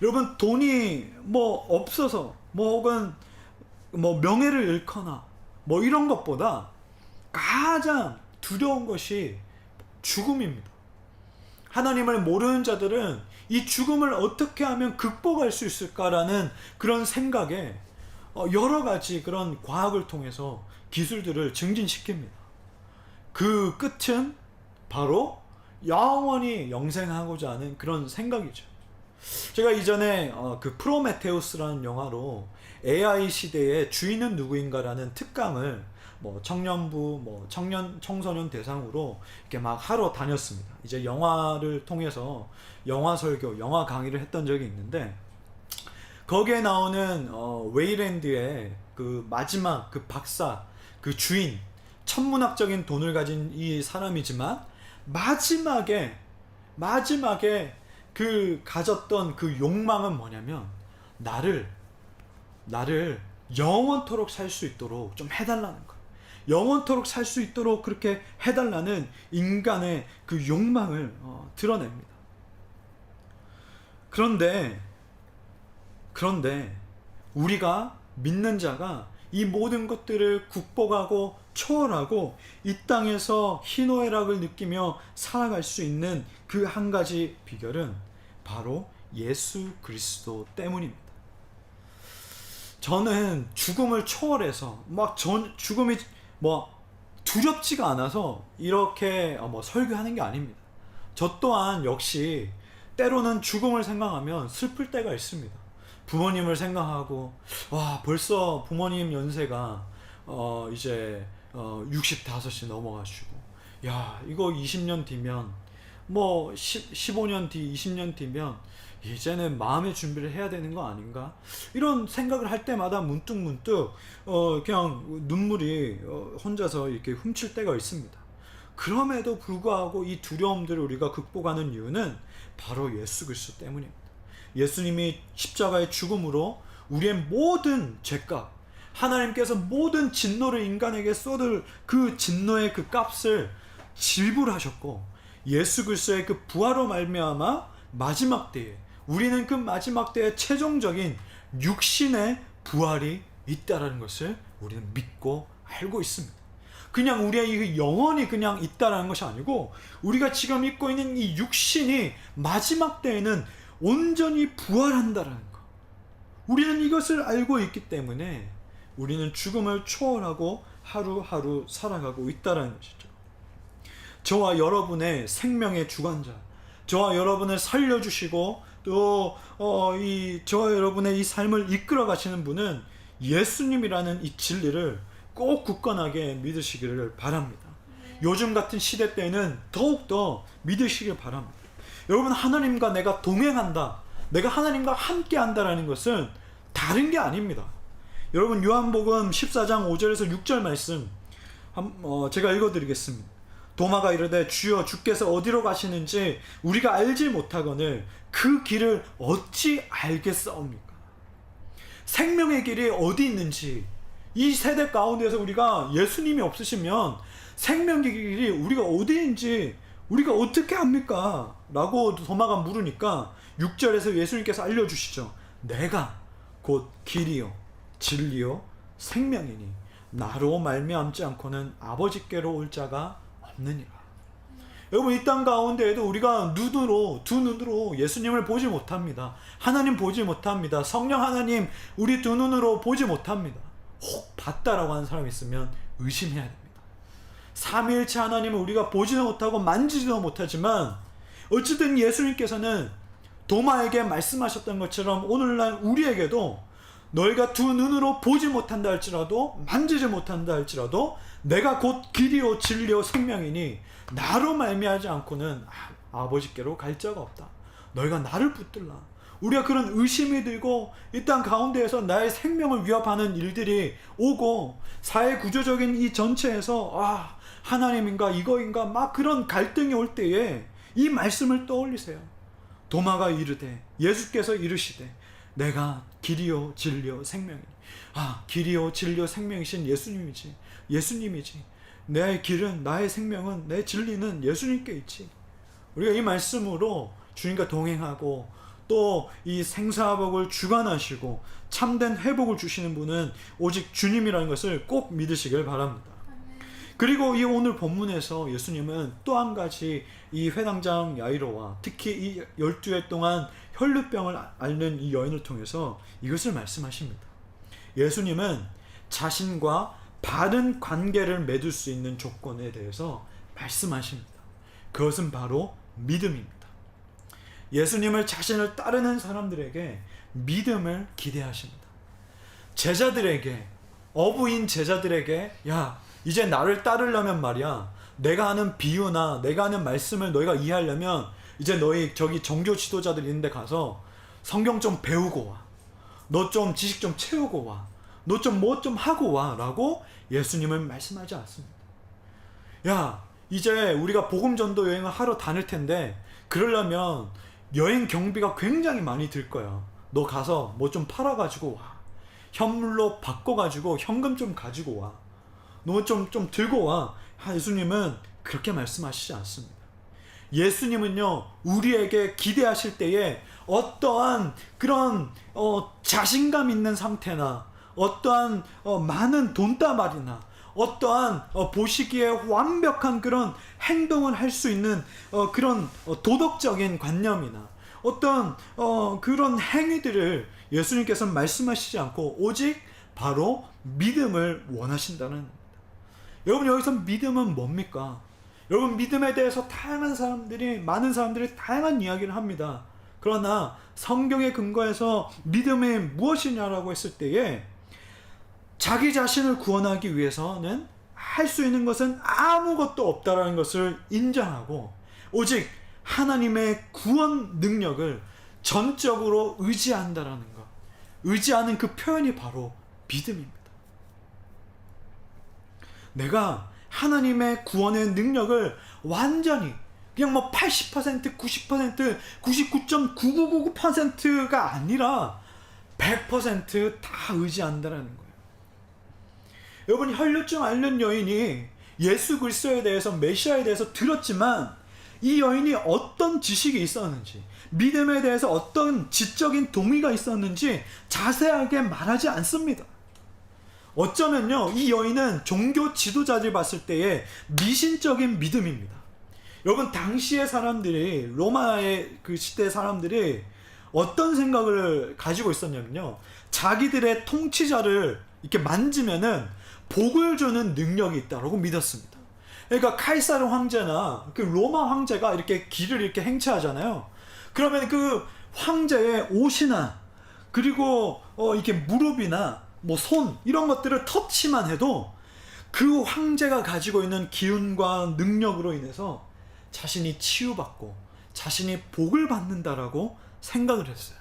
여러분, 돈이 없어서 혹은 명예를 잃거나 이런 것보다 가장 두려운 것이 죽음입니다. 하나님을 모르는 자들은 이 죽음을 어떻게 하면 극복할 수 있을까라는 그런 생각에 여러 가지 그런 과학을 통해서 기술들을 증진시킵니다. 그 끝은 바로 영원히 영생하고자 하는 그런 생각이죠. 제가 이전에 그 프로메테우스라는 영화로 AI 시대의 주인은 누구인가라는 특강을 청년부, 청소년 대상으로 이렇게 막 하러 다녔습니다. 이제 영화를 통해서 영화 설교, 영화 강의를 했던 적이 있는데, 거기에 나오는 웨이랜드의 그 마지막 그 박사, 그 주인, 천문학적인 돈을 가진 이 사람이지만 마지막에 그 가졌던 그 욕망은 뭐냐면 나를 영원토록 살 수 있도록 좀 해달라는 거예요. 영원토록 살 수 있도록 그렇게 해달라는 인간의 그 욕망을 드러냅니다. 그런데 우리가 믿는 자가 이 모든 것들을 극복하고 초월하고 이 땅에서 희노애락을 느끼며 살아갈 수 있는 그 한 가지 비결은 바로 예수 그리스도 때문입니다. 저는 죽음을 초월해서 죽음이 두렵지가 않아서 이렇게 설교하는 게 아닙니다. 저 또한 역시 때로는 죽음을 생각하면 슬플 때가 있습니다. 부모님을 생각하고 벌써 부모님 연세가 이제 65이 넘어가시고, 이거 20년 뒤면 15년 뒤 20년 뒤면 이제는 마음의 준비를 해야 되는 거 아닌가, 이런 생각을 할 때마다 문득 그냥 눈물이 혼자서 이렇게 훔칠 때가 있습니다. 그럼에도 불구하고 이 두려움들을 우리가 극복하는 이유는 바로 예수 그리스도 때문입니다. 예수님이 십자가의 죽음으로 우리의 모든 죄값, 하나님께서 모든 진노를 인간에게 쏟을 그 진노의 그 값을 지불하셨고, 예수 그리스도의 그 부활로 말미암아 마지막 때에 우리는 그 마지막 때의 최종적인 육신의 부활이 있다라는 것을 우리는 믿고 알고 있습니다. 그냥 우리의 영혼이 그냥 있다라는 것이 아니고, 우리가 지금 입고 있는 이 육신이 마지막 때에는 온전히 부활한다라는 것, 우리는 이것을 알고 있기 때문에 우리는 죽음을 초월하고 하루하루 살아가고 있다라는 것이죠. 저와 여러분의 생명의 주관자, 저와 여러분을 살려주시고 또 저와 여러분의 이 삶을 이끌어 가시는 분은 예수님이라는 이 진리를 꼭 굳건하게 믿으시기를 바랍니다. 요즘 같은 시대 때는 더욱더 믿으시길 바랍니다. 여러분, 하나님과 내가 동행한다, 내가 하나님과 함께 한다라는 것은 다른 게 아닙니다. 여러분, 요한복음 14장 5절에서 6절 말씀 제가 읽어드리겠습니다. 도마가 이르되 주여 주께서 어디로 가시는지 우리가 알지 못하거늘 그 길을 어찌 알겠사옵니까? 생명의 길이 어디 있는지 이 세대 가운데서 우리가 예수님이 없으시면 생명의 길이 우리가 어디인지 우리가 어떻게 합니까? 라고 도마가 물으니까 6절에서 예수님께서 알려주시죠. 내가 곧 길이요 진리요 생명이니 나로 말미암지 않고는 아버지께로 올 자가 없느니라. 여러분, 이 땅 가운데에도 우리가 두 눈으로 예수님을 보지 못합니다. 하나님 보지 못합니다. 성령 하나님 우리 두 눈으로 보지 못합니다. 혹 봤다라고 하는 사람이 있으면 의심해야 됩니다. 삼위일체 하나님을 우리가 보지도 못하고 만지지도 못하지만 어쨌든 예수님께서는 도마에게 말씀하셨던 것처럼 오늘날 우리에게도 너희가 두 눈으로 보지 못한다 할지라도 만지지 못한다 할지라도 내가 곧 길이요 진리요 생명이니 나로 말미하지 않고는 아버지께로 갈 자가 없다. 너희가 나를 붙들라. 우리가 그런 의심이 들고 이 땅 가운데에서 나의 생명을 위협하는 일들이 오고 사회 구조적인 이 전체에서 하나님인가 이거인가 막 그런 갈등이 올 때에 이 말씀을 떠올리세요. 도마가 이르되 예수께서 이르시되 내가 길이요 진리요 생명이니 길이요 진리요 생명이신 예수님이지 내 길은 나의 생명은 내 진리는 예수님께 있지. 우리가 이 말씀으로 주님과 동행하고 또 이 생사복을 주관하시고 참된 회복을 주시는 분은 오직 주님이라는 것을 꼭 믿으시길 바랍니다. 그리고 이 오늘 본문에서 예수님은 또 한 가지 이 회당장 야이로와 특히 이 12회 동안 혈루병을 앓는 이 여인을 통해서 이것을 말씀하십니다. 예수님은 자신과 바른 관계를 맺을 수 있는 조건에 대해서 말씀하십니다. 그것은 바로 믿음입니다. 예수님을 자신을 따르는 사람들에게 믿음을 기대하십니다. 제자들에게, 어부인 제자들에게 이제 나를 따르려면 말이야 내가 하는 비유나 내가 하는 말씀을 너희가 이해하려면 이제 너희 저기 종교 지도자들 있는 데 가서 성경 좀 배우고 와. 너 좀 지식 좀 채우고 와. 너 좀 뭐 좀 하고 와. 라고 예수님은 말씀하지 않습니다. 이제 우리가 복음 전도 여행을 하러 다닐 텐데 그러려면 여행 경비가 굉장히 많이 들 거야. 너 가서 뭐 좀 팔아가지고 와. 현물로 바꿔가지고 현금 좀 가지고 와. 너 좀 들고 와. 예수님은 그렇게 말씀하시지 않습니다. 예수님은요 우리에게 기대하실 때에 어떠한 그런 자신감 있는 상태나 어떠한 많은 돈다발이나 어떠한 보시기에 완벽한 그런 행동을 할 수 있는 그런 도덕적인 관념이나 어떤 그런 행위들을 예수님께서는 말씀하시지 않고 오직 바로 믿음을 원하신다는 겁니다. 여러분, 여기서 믿음은 뭡니까? 여러분, 믿음에 대해서 많은 사람들이 다양한 이야기를 합니다. 그러나 성경에 근거해서 믿음이 무엇이냐라고 했을 때에 자기 자신을 구원하기 위해서는 할 수 있는 것은 아무것도 없다라는 것을 인정하고 오직 하나님의 구원 능력을 전적으로 의지한다라는 것. 의지하는 그 표현이 바로 믿음입니다. 내가 하나님의 구원의 능력을 완전히 그냥 80%, 90%, 99.9999%가 아니라 100% 다 의지한다라는 거예요. 여러분, 혈루증 앓는 여인이 예수 그리스도에 대해서 메시아에 대해서 들었지만 이 여인이 어떤 지식이 있었는지 믿음에 대해서 어떤 지적인 동의가 있었는지 자세하게 말하지 않습니다. 어쩌면요 이 여인은 종교 지도자들 봤을 때의 미신적인 믿음입니다. 여러분, 당시의 사람들이 로마의 그 시대 사람들이 어떤 생각을 가지고 있었냐면요 자기들의 통치자를 이렇게 만지면은 복을 주는 능력이 있다고 믿었습니다. 그러니까 카이사르 황제나 그 로마 황제가 이렇게 길을 이렇게 행차하잖아요. 그러면 그 황제의 옷이나 그리고 이렇게 무릎이나 손 이런 것들을 터치만 해도 그 황제가 가지고 있는 기운과 능력으로 인해서 자신이 치유받고 자신이 복을 받는다라고 생각을 했어요.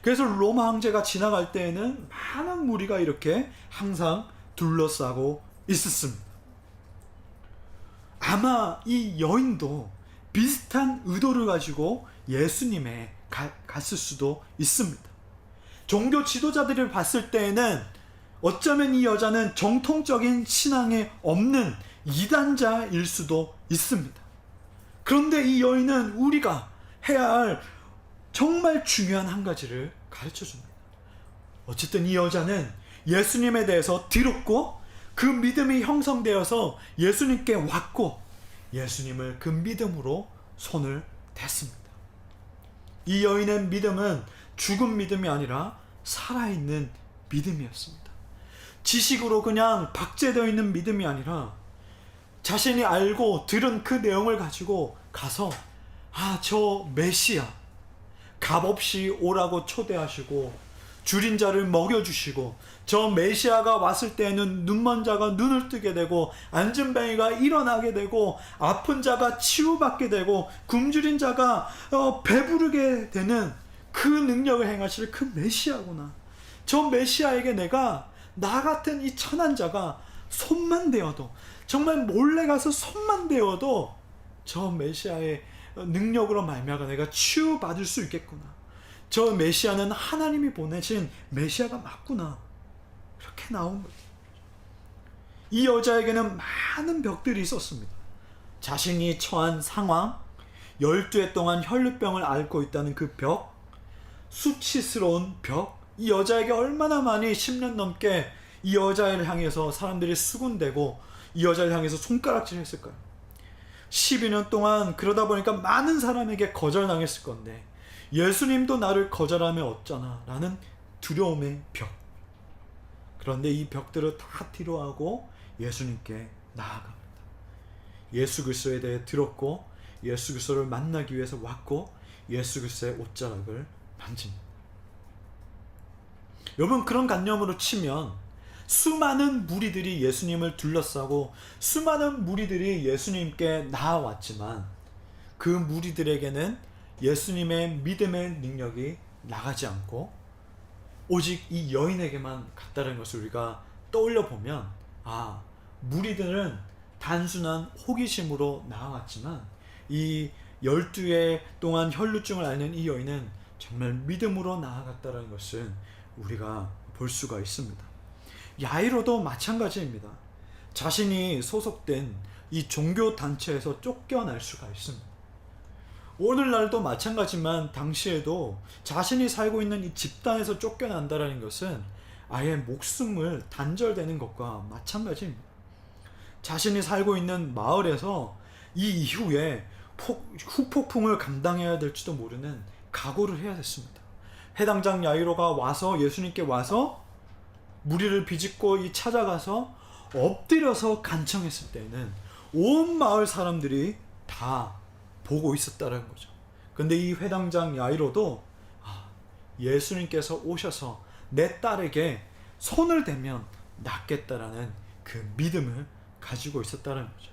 그래서 로마 황제가 지나갈 때에는 많은 무리가 이렇게 항상 둘러싸고 있었습니다. 아마 이 여인도 비슷한 의도를 가지고 예수님에 갔을 수도 있습니다. 종교 지도자들을 봤을 때에는 어쩌면 이 여자는 정통적인 신앙에 없는 이단자일 수도 있습니다. 그런데 이 여인은 우리가 해야 할 정말 중요한 한 가지를 가르쳐 줍니다. 어쨌든 이 여자는 예수님에 대해서 들었고 그 믿음이 형성되어서 예수님께 왔고 예수님을 그 믿음으로 손을 댔습니다. 이 여인의 믿음은 죽은 믿음이 아니라 살아있는 믿음이었습니다. 지식으로 그냥 박제되어 있는 믿음이 아니라 자신이 알고 들은 그 내용을 가지고 가서 저 메시아 값없이 오라고 초대하시고 줄인 자를 먹여주시고 저 메시아가 왔을 때에는 눈먼 자가 눈을 뜨게 되고 앉은 뱅이가 일어나게 되고 아픈 자가 치유받게 되고 굶주린 자가 배부르게 되는 그 능력을 행하실 그 메시아구나. 저 메시아에게 내가 나 같은 이 천한 자가 손만 대어도 정말 몰래 가서 손만 대어도 저 메시아의 능력으로 말미암아 내가 치유받을 수 있겠구나. 저 메시아는 하나님이 보내신 메시아가 맞구나. 이렇게 나온 거예요. 이 여자에게는 많은 벽들이 있었습니다. 자신이 처한 상황, 12해 동안 혈루병을 앓고 있다는 그 벽, 수치스러운 벽, 이 여자에게 얼마나 많이 10년 넘게 이 여자를 향해서 사람들이 수군대고 이 여자를 향해서 손가락질 했을까요? 12년 동안 그러다 보니까 많은 사람에게 거절당했을 건데 예수님도 나를 거절하면 어쩌나 라는 두려움의 벽. 그런데 이 벽들을 다 뒤로하고 예수님께 나아갑니다. 예수 그리스도에 대해 들었고 예수 그리스도를 만나기 위해서 왔고 예수 그리스도의 옷자락을 만집니다. 여러분, 그런 관념으로 치면 수많은 무리들이 예수님을 둘러싸고 수많은 무리들이 예수님께 나아왔지만 그 무리들에게는 예수님의 믿음의 능력이 나가지 않고 오직 이 여인에게만 갔다는 것을 우리가 떠올려 보면 무리들은 단순한 호기심으로 나아왔지만 이 12해 동안 혈루증을 앓는 이 여인은 정말 믿음으로 나아갔다는 것을 우리가 볼 수가 있습니다. 야이로도 마찬가지입니다. 자신이 소속된 이 종교단체에서 쫓겨날 수가 있습니다. 오늘날도 마찬가지지만 당시에도 자신이 살고 있는 이 집단에서 쫓겨난다는 것은 아예 목숨을 단절되는 것과 마찬가지입니다. 자신이 살고 있는 마을에서 이 이후에 후폭풍을 감당해야 될지도 모르는 각오를 해야 됐습니다. 해당장 야이로가 와서 예수님께 와서 무리를 비집고 찾아가서 엎드려서 간청했을 때는 온 마을 사람들이 다 보고 있었다는 거죠. 근데 이 회당장 야이로도 예수님께서 오셔서 내 딸에게 손을 대면 낫겠다라는 그 믿음을 가지고 있었다는 거죠.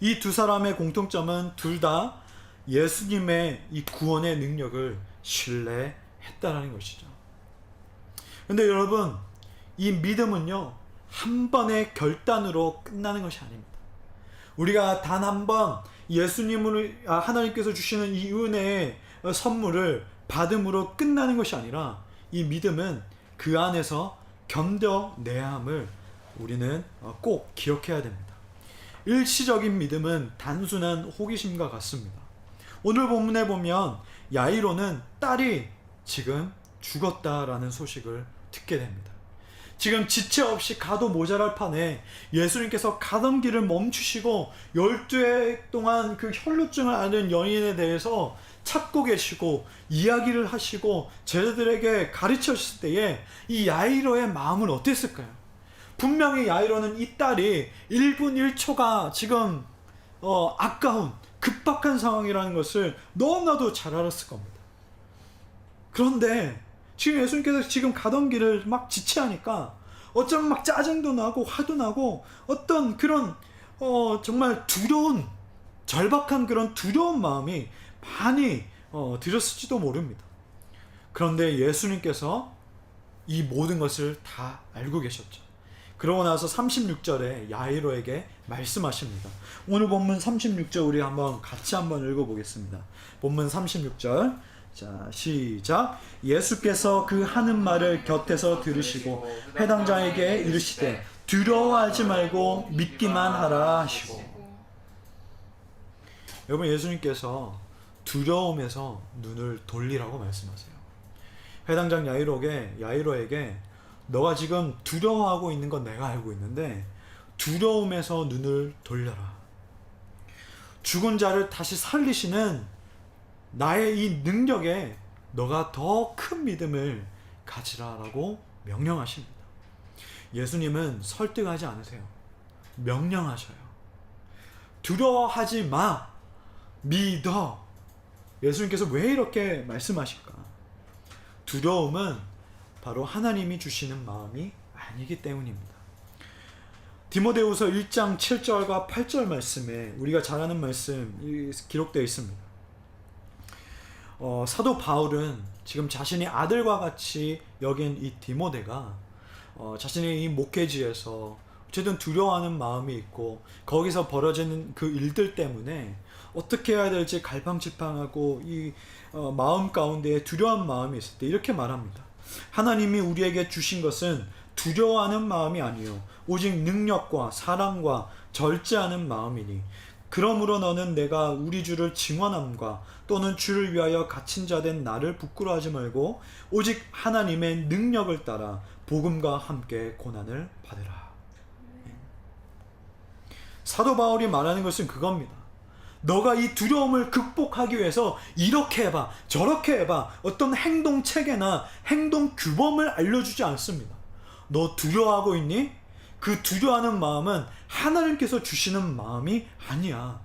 이 두 사람의 공통점은 둘 다 예수님의 이 구원의 능력을 신뢰했다는 것이죠. 근데 여러분, 이 믿음은요 한 번의 결단으로 끝나는 것이 아닙니다. 우리가 단 한 번 예수님을 하나님께서 주시는 이 은혜의 선물을 받음으로 끝나는 것이 아니라 이 믿음은 그 안에서 견뎌내야 함을 우리는 꼭 기억해야 됩니다. 일시적인 믿음은 단순한 호기심과 같습니다. 오늘 본문에 보면 야이로는 딸이 지금 죽었다라는 소식을 듣게 됩니다. 지금 지체 없이 가도 모자랄 판에 예수님께서 가던 길을 멈추시고 12해 동안 그 혈루증을 앓는 여인에 대해서 찾고 계시고 이야기를 하시고 제자들에게 가르쳤을 때에 이 야이로의 마음은 어땠을까요? 분명히 야이로는 이 딸이 1분 1초가 지금 아까운 급박한 상황이라는 것을 너무나도 잘 알았을 겁니다. 그런데 지금 예수님께서 지금 가던 길을 막 지체하니까 어쩌면 막 짜증도 나고 화도 나고 어떤 그런 정말 두려운 절박한 그런 두려운 마음이 많이 들었을지도 모릅니다. 그런데 예수님께서 이 모든 것을 다 알고 계셨죠. 그러고 나서 36절에 야이로에게 말씀하십니다. 오늘 본문 36절 우리 같이 한번 읽어보겠습니다. 본문 36절 자, 시작. 예수께서 그 하는 말을 곁에서 들으시고 회당장에게 이르시되 두려워하지 말고 믿기만 하라 하시고. 여러분, 예수님께서 두려움에서 눈을 돌리라고 말씀하세요. 회당장 야이로에게 너가 지금 두려워하고 있는 건 내가 알고 있는데 두려움에서 눈을 돌려라. 죽은 자를 다시 살리시는 나의 이 능력에 너가 더 큰 믿음을 가지라라고 명령하십니다. 예수님은 설득하지 않으세요. 명령하셔요. 두려워하지 마. 믿어. 예수님께서 왜 이렇게 말씀하실까? 두려움은 바로 하나님이 주시는 마음이 아니기 때문입니다. 디모데후서 1장 7절과 8절 말씀에 우리가 잘 아는 말씀 기록되어 있습니다. 사도 바울은 지금 자신이 아들과 같이 여긴 이 디모데가 자신의 이 목회지에서 어쨌든 두려워하는 마음이 있고 거기서 벌어지는 그 일들 때문에 어떻게 해야 될지 갈팡질팡하고 이 마음 가운데 두려운 마음이 있을 때 이렇게 말합니다. 하나님이 우리에게 주신 것은 두려워하는 마음이 아니요 오직 능력과 사랑과 절제하는 마음이니 그러므로 너는 내가 우리 주를 증언함과 또는 주를 위하여 갇힌 자 된 나를 부끄러워하지 말고 오직 하나님의 능력을 따라 복음과 함께 고난을 받으라. 사도 바울이 말하는 것은 그겁니다. 너가 이 두려움을 극복하기 위해서 이렇게 해봐, 저렇게 해봐, 어떤 행동 체계나 행동 규범을 알려주지 않습니다. 너 두려워하고 있니? 그 두려워하는 마음은 하나님께서 주시는 마음이 아니야.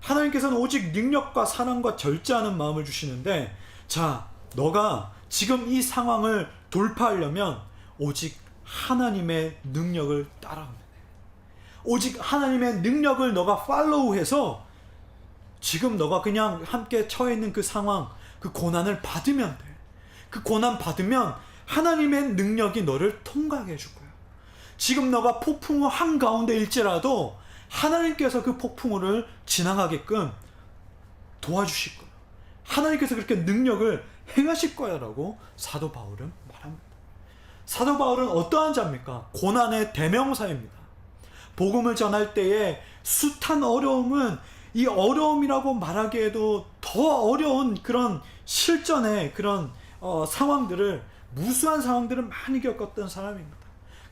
하나님께서는 오직 능력과 사랑과 절제하는 마음을 주시는데, 자, 너가 지금 이 상황을 돌파하려면 오직 하나님의 능력을 따라가면 돼. 오직 하나님의 능력을 너가 팔로우해서 지금 너가 그냥 함께 처해 있는 그 상황, 그 고난을 받으면 돼. 그 고난 받으면 하나님의 능력이 너를 통과하게 해줄 거야. 지금 너가 폭풍우 한가운데일지라도 하나님께서 그 폭풍우를 지나가게끔 도와주실 거야. 하나님께서 그렇게 능력을 행하실 거야 라고 사도 바울은 말합니다. 사도 바울은 어떠한 자입니까? 고난의 대명사입니다. 복음을 전할 때에 숱한 어려움은 이 어려움이라고 말하기에도 더 어려운 그런 실전의 그런 상황들을, 무수한 상황들을 많이 겪었던 사람입니다.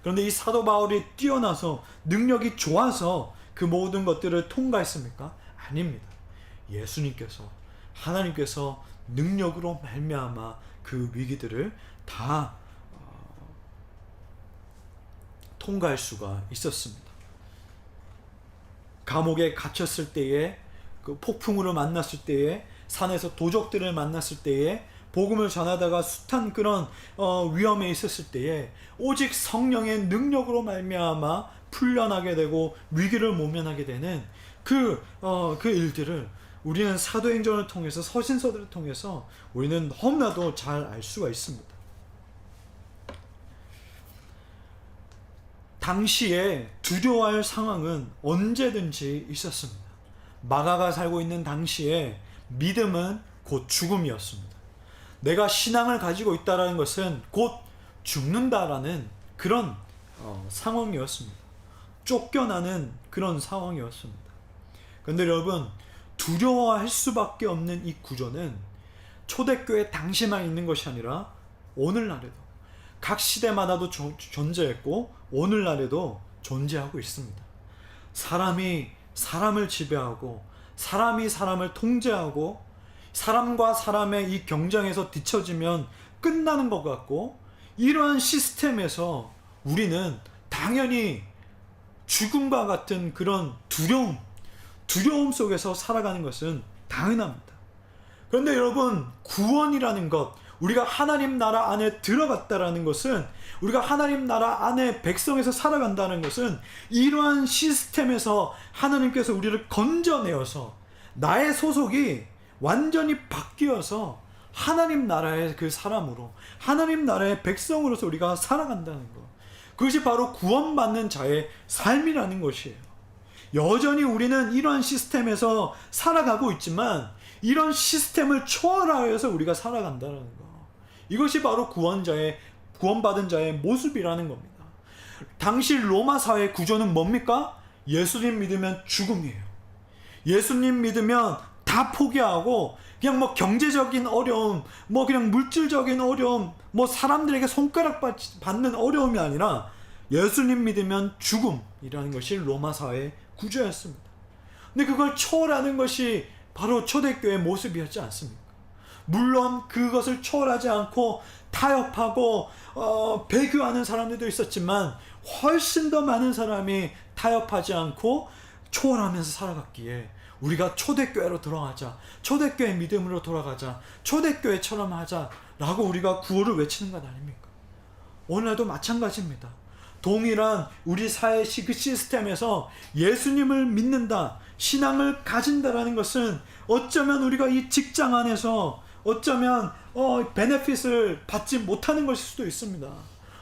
그런데 이 사도 바울이 뛰어나서 능력이 좋아서 그 모든 것들을 통과했습니까? 아닙니다. 예수님께서, 하나님께서 능력으로 말미암아 그 위기들을 다 통과할 수가 있었습니다. 감옥에 갇혔을 때에, 그 폭풍우를 만났을 때에, 산에서 도적들을 만났을 때에, 복음을 전하다가 숱한 그런 위험에 있었을 때에 오직 성령의 능력으로 말미암아 풀려나게 되고 위기를 모면하게 되는 그 일들을 우리는 사도행전을 통해서, 서신서들을 통해서 우리는 너무나도 잘 알 수가 있습니다. 당시에 두려워할 상황은 언제든지 있었습니다. 마가가 살고 있는 당시에 믿음은 곧 죽음이었습니다. 내가 신앙을 가지고 있다는 것은 곧 죽는다라는 그런 상황이었습니다. 쫓겨나는 그런 상황이었습니다. 그런데 여러분, 두려워할 수밖에 없는 이 구조는 초대교회 당시만 있는 것이 아니라 오늘날에도 각 시대마다도 존재했고 오늘날에도 존재하고 있습니다. 사람이 사람을 지배하고 사람이 사람을 통제하고 사람과 사람의 이 경쟁에서 뒤처지면 끝나는 것 같고, 이러한 시스템에서 우리는 당연히 죽음과 같은 그런 두려움 속에서 살아가는 것은 당연합니다. 그런데 여러분, 구원이라는 것, 우리가 하나님 나라 안에 들어갔다라는 것은, 우리가 하나님 나라 안에 백성에서 살아간다는 것은 이러한 시스템에서 하나님께서 우리를 건져내어서 나의 소속이 완전히 바뀌어서 하나님 나라의 그 사람으로, 하나님 나라의 백성으로서 우리가 살아간다는 것, 그것이 바로 구원받는 자의 삶이라는 것이에요. 여전히 우리는 이러한 시스템에서 살아가고 있지만 이런 시스템을 초월하여서 우리가 살아간다는 거. 이것이 바로 구원받은 자의 모습이라는 겁니다. 당시 로마 사회 구조는 뭡니까? 예수님 믿으면 죽음이에요. 예수님 믿으면 다 포기하고 그냥 뭐 경제적인 어려움, 뭐 그냥 물질적인 어려움, 뭐 사람들에게 손가락 받는 어려움이 아니라 예수님 믿으면 죽음이라는 것이 로마 사회의 구조였습니다. 근데 그걸 초월하는 것이 바로 초대교회의 모습이었지 않습니까? 물론 그것을 초월하지 않고 타협하고 배교하는 사람들도 있었지만 훨씬 더 많은 사람이 타협하지 않고 초월하면서 살아갔기에 우리가 초대교회로 돌아가자, 초대교회 믿음으로 돌아가자, 초대교회처럼 하자라고 우리가 구호를 외치는 것 아닙니까? 오늘날도 마찬가지입니다. 동일한 우리 사회 그 시스템에서 예수님을 믿는다, 신앙을 가진다라는 것은 어쩌면 우리가 이 직장 안에서 어쩌면 베네핏을 받지 못하는 것일 수도 있습니다.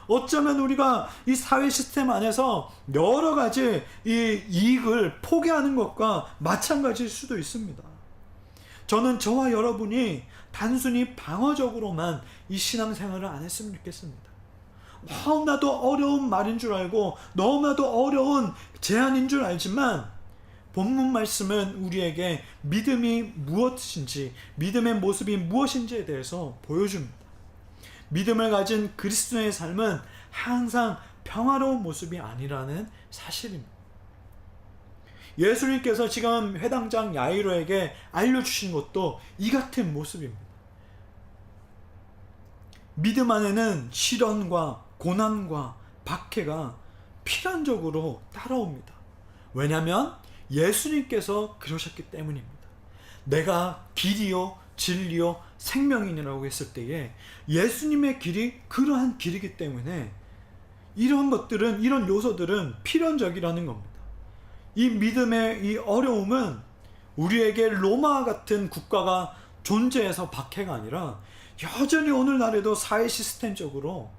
어쩌면 우리가 이 사회 시스템 안에서 여러 가지 이 이익을 포기하는 것과 마찬가지일 수도 있습니다. 저는 저와 여러분이 단순히 방어적으로만 이 신앙생활을 안 했으면 좋겠습니다. 너무나도 어려운 말인 줄 알고 너무나도 어려운 제안인 줄 알지만 본문 말씀은 우리에게 믿음이 무엇인지, 믿음의 모습이 무엇인지에 대해서 보여줍니다. 믿음을 가진 그리스도의 삶은 항상 평화로운 모습이 아니라는 사실입니다. 예수님께서 지금 회당장 야이로에게 알려주신 것도 이 같은 모습입니다. 믿음 안에는 시련과 고난과 박해가 필연적으로 따라옵니다. 왜냐하면 예수님께서 그러셨기 때문입니다. 내가 길이요 진리요 생명이라고 했을 때에 예수님의 길이 그러한 길이기 때문에 이런 것들은, 이런 요소들은 필연적이라는 겁니다. 이 믿음의 이 어려움은 우리에게 로마 같은 국가가 존재해서 박해가 아니라 여전히 오늘날에도 사회 시스템적으로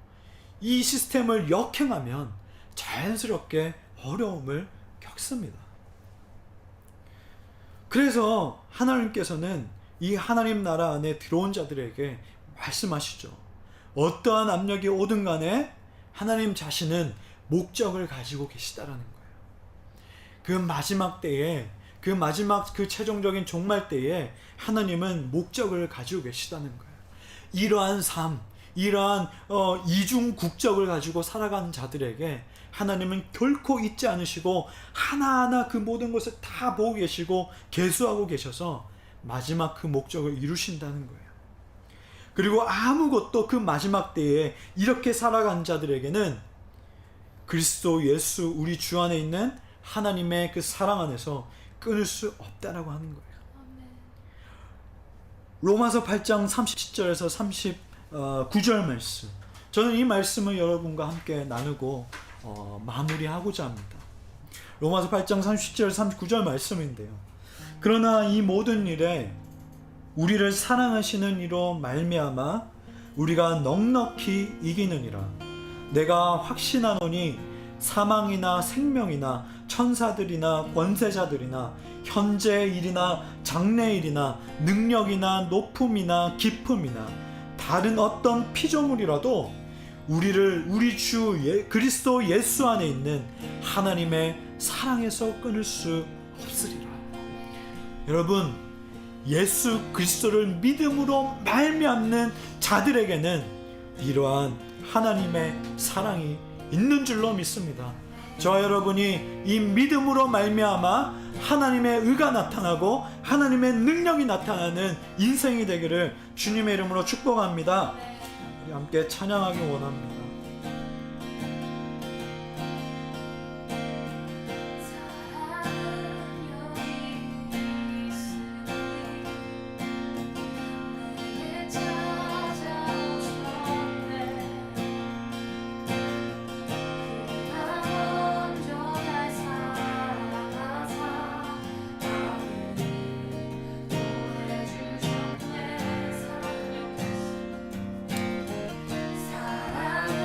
이 시스템을 역행하면 자연스럽게 어려움을 겪습니다. 그래서 하나님께서는 이 하나님 나라 안에 들어온 자들에게 말씀하시죠. 어떠한 압력이 오든 간에 하나님 자신은 목적을 가지고 계시다라는 거예요. 그 마지막 때에, 그 최종적인 종말 때에 하나님은 목적을 가지고 계시다는 거예요. 이러한 삶, 이러한 이중 국적을 가지고 살아가는 자들에게 하나님은 결코 잊지 않으시고 하나하나 그 모든 것을 다 보고 계시고 계수하고 계셔서 마지막 그 목적을 이루신다는 거예요. 그리고 아무것도 그 마지막 때에 이렇게 살아간 자들에게는 그리스도 예수 우리 주 안에 있는 하나님의 그 사랑 안에서 끊을 수 없다라고 하는 거예요. 로마서 8장 37절에서 39절 말씀, 저는 이 말씀을 여러분과 함께 나누고 마무리하고자 합니다. 로마서 8장 30절 39절 말씀인데요. 그러나 이 모든 일에 우리를 사랑하시는 이로 말미암아 우리가 넉넉히 이기느니라. 내가 확신하노니 사망이나 생명이나 천사들이나 권세자들이나 현재 일이나 장래 일이나 능력이나 높음이나 깊음이나 다른 어떤 피조물이라도 우리를 우리 주 그리스도 예수 안에 있는 하나님의 사랑에서 끊을 수 없으리라. 여러분, 예수 그리스도를 믿음으로 말미암는 자들에게는 이러한 하나님의 사랑이 있는 줄로 믿습니다. 저와 여러분이 이 믿음으로 말미암아 하나님의 의가 나타나고 하나님의 능력이 나타나는 인생이 되기를 주님의 이름으로 축복합니다. 우리 함께 찬양하기 원합니다. 사랑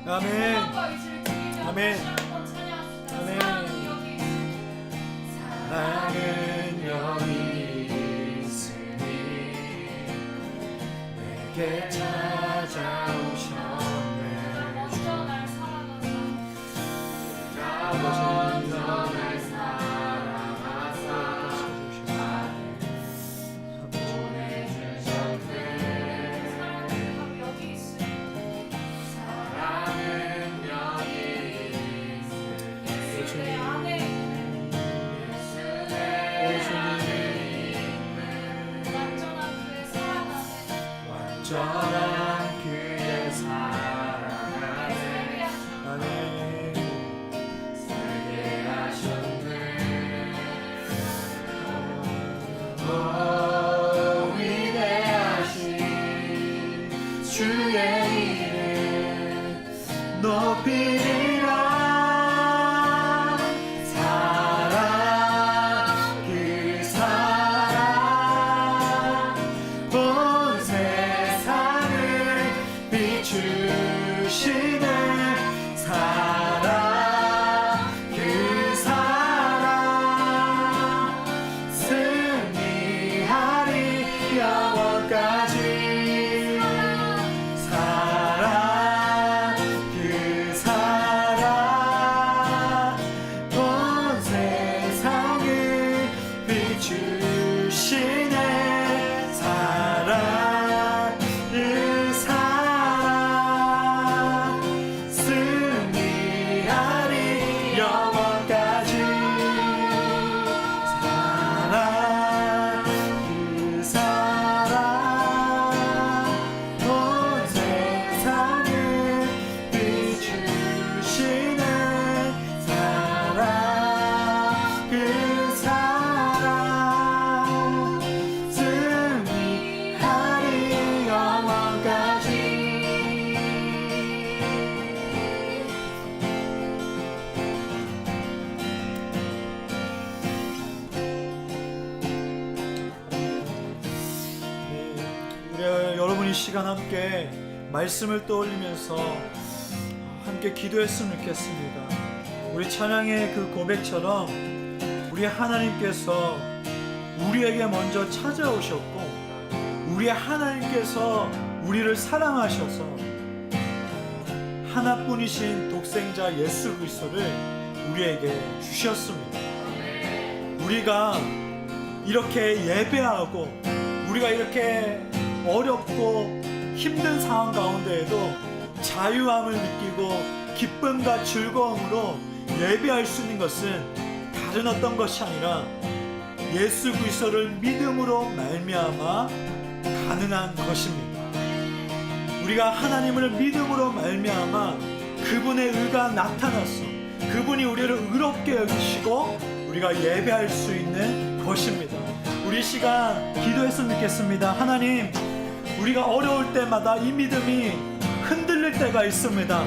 아멘. 소망과 의지를 드리며 아멘. 다시 한번 찬양합시다. 아멘. 사랑은 여기 있습니다. 사랑은 여기 있으니 내게 찾아오셨네. 먼저 날 사랑하사 먼저 날 사랑하사 보내주셨네. 사랑은 바로 여기 있습니다. 사랑은 여기 예수 내 안에 완전한 그의 사랑 안에 완전한 그의 사랑 안에 아멘. 살게 하셨네. 오 위대하신 주의 이름 높이리라. 사랑 그 사랑 온 세상을 비추시네. 사랑 그 사랑 승리하리 영원까지. 사랑 그 사랑 온 세상을 비추시네. 사랑 그 사랑 승리하리 영원까지. 사랑 그 사랑 온 세상을 비추시네. 사랑 그 사랑 승리하리 영원까지. 우리 여러분이 시간 함께 말씀을 떠올리면서 함께 기도했으면 좋겠습니다. 우리 찬양의 그 고백처럼 우리 하나님께서 우리에게 먼저 찾아오셨고 우리 하나님께서 우리를 사랑하셔서 하나뿐이신 독생자 예수 그리스도를 우리에게 주셨습니다. 우리가 이렇게 예배하고 우리가 이렇게 어렵고 힘든 상황 가운데에도 자유함을 느끼고 기쁨과 즐거움으로 예배할 수 있는 것은 다른 어떤 것이 아니라 예수 그리스도를 믿음으로 말미암아 가능한 것입니다. 우리가 하나님을 믿음으로 말미암아 그분의 의가 나타나서 그분이 우리를 의롭게 여기시고 우리가 예배할 수 있는 것입니다. 우리 시간 기도했으면 좋겠습니다. 하나님, 우리가 어려울 때마다 이 믿음이 흔들릴 때가 있습니다.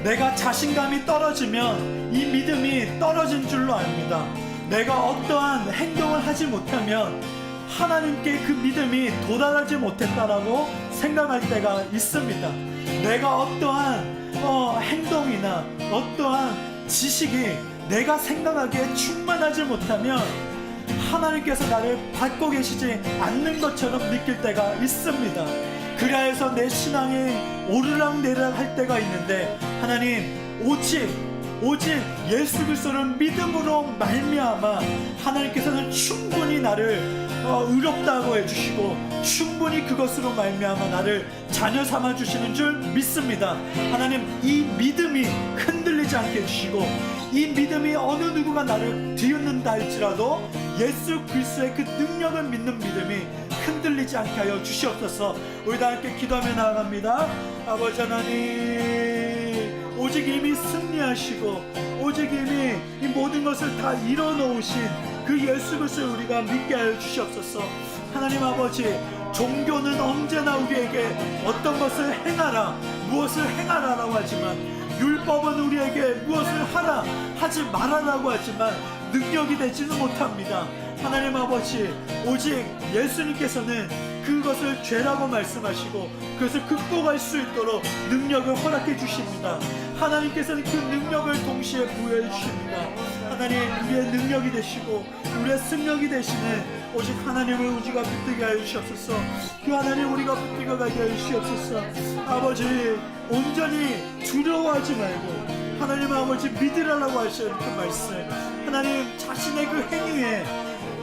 내가 자신감이 떨어지면 이 믿음이 떨어진 줄로 압니다. 내가 어떠한 행동을 하지 못하면 하나님께 그 믿음이 도달하지 못했다라고 생각할 때가 있습니다. 내가 어떠한 행동이나 어떠한 지식이 내가 생각하기에 충만하지 못하면 하나님께서 나를 받고 계시지 않는 것처럼 느낄 때가 있습니다. 그래서 내 신앙이 오르락내리락 할 때가 있는데 하나님, 오직 예수 그리스도를 믿음으로 말미암아 하나님께서는 충분히 나를 의롭다고 해주시고 충분히 그것으로 말미암아 나를 자녀 삼아 주시는 줄 믿습니다. 하나님, 이 믿음이 흔들리지 않게 해주시고 이 믿음이 어느 누구가 나를 뒤흔든다 할지라도 예수 그리스도의 그 능력을 믿는 믿음이 흔들리지 않게 하여 주시옵소서. 우리 다 함께 기도하며 나아갑니다. 아버지 하나님, 오직 이미 승리하시고 오직 이미 이 모든 것을 다 이뤄놓으신 그 예수 그리스도를 우리가 믿게 하여 주시옵소서. 하나님 아버지, 종교는 언제나 우리에게 어떤 것을 행하라, 무엇을 행하라라고 하지만, 율법은 우리에게 무엇을 하라, 하지 말아라고 하지만 능력이 되지는 못합니다. 하나님 아버지, 오직 예수님께서는 그것을 죄라고 말씀하시고 그것을 극복할 수 있도록 능력을 허락해 주십니다. 하나님께서는 그 능력을 동시에 부여해 주십니다. 하나님, 우리의 능력이 되시고 우리의 승력이 되시는 오직 하나님을 우리가 붙들게 하여 주시옵소서. 그 하나님 우리가 붙들고 가게 하여 주시옵소서. 아버지, 온전히 두려워하지 말고 하나님 아버지 믿으라고 하시는 그 말씀, 하나님 자신의 그 행위에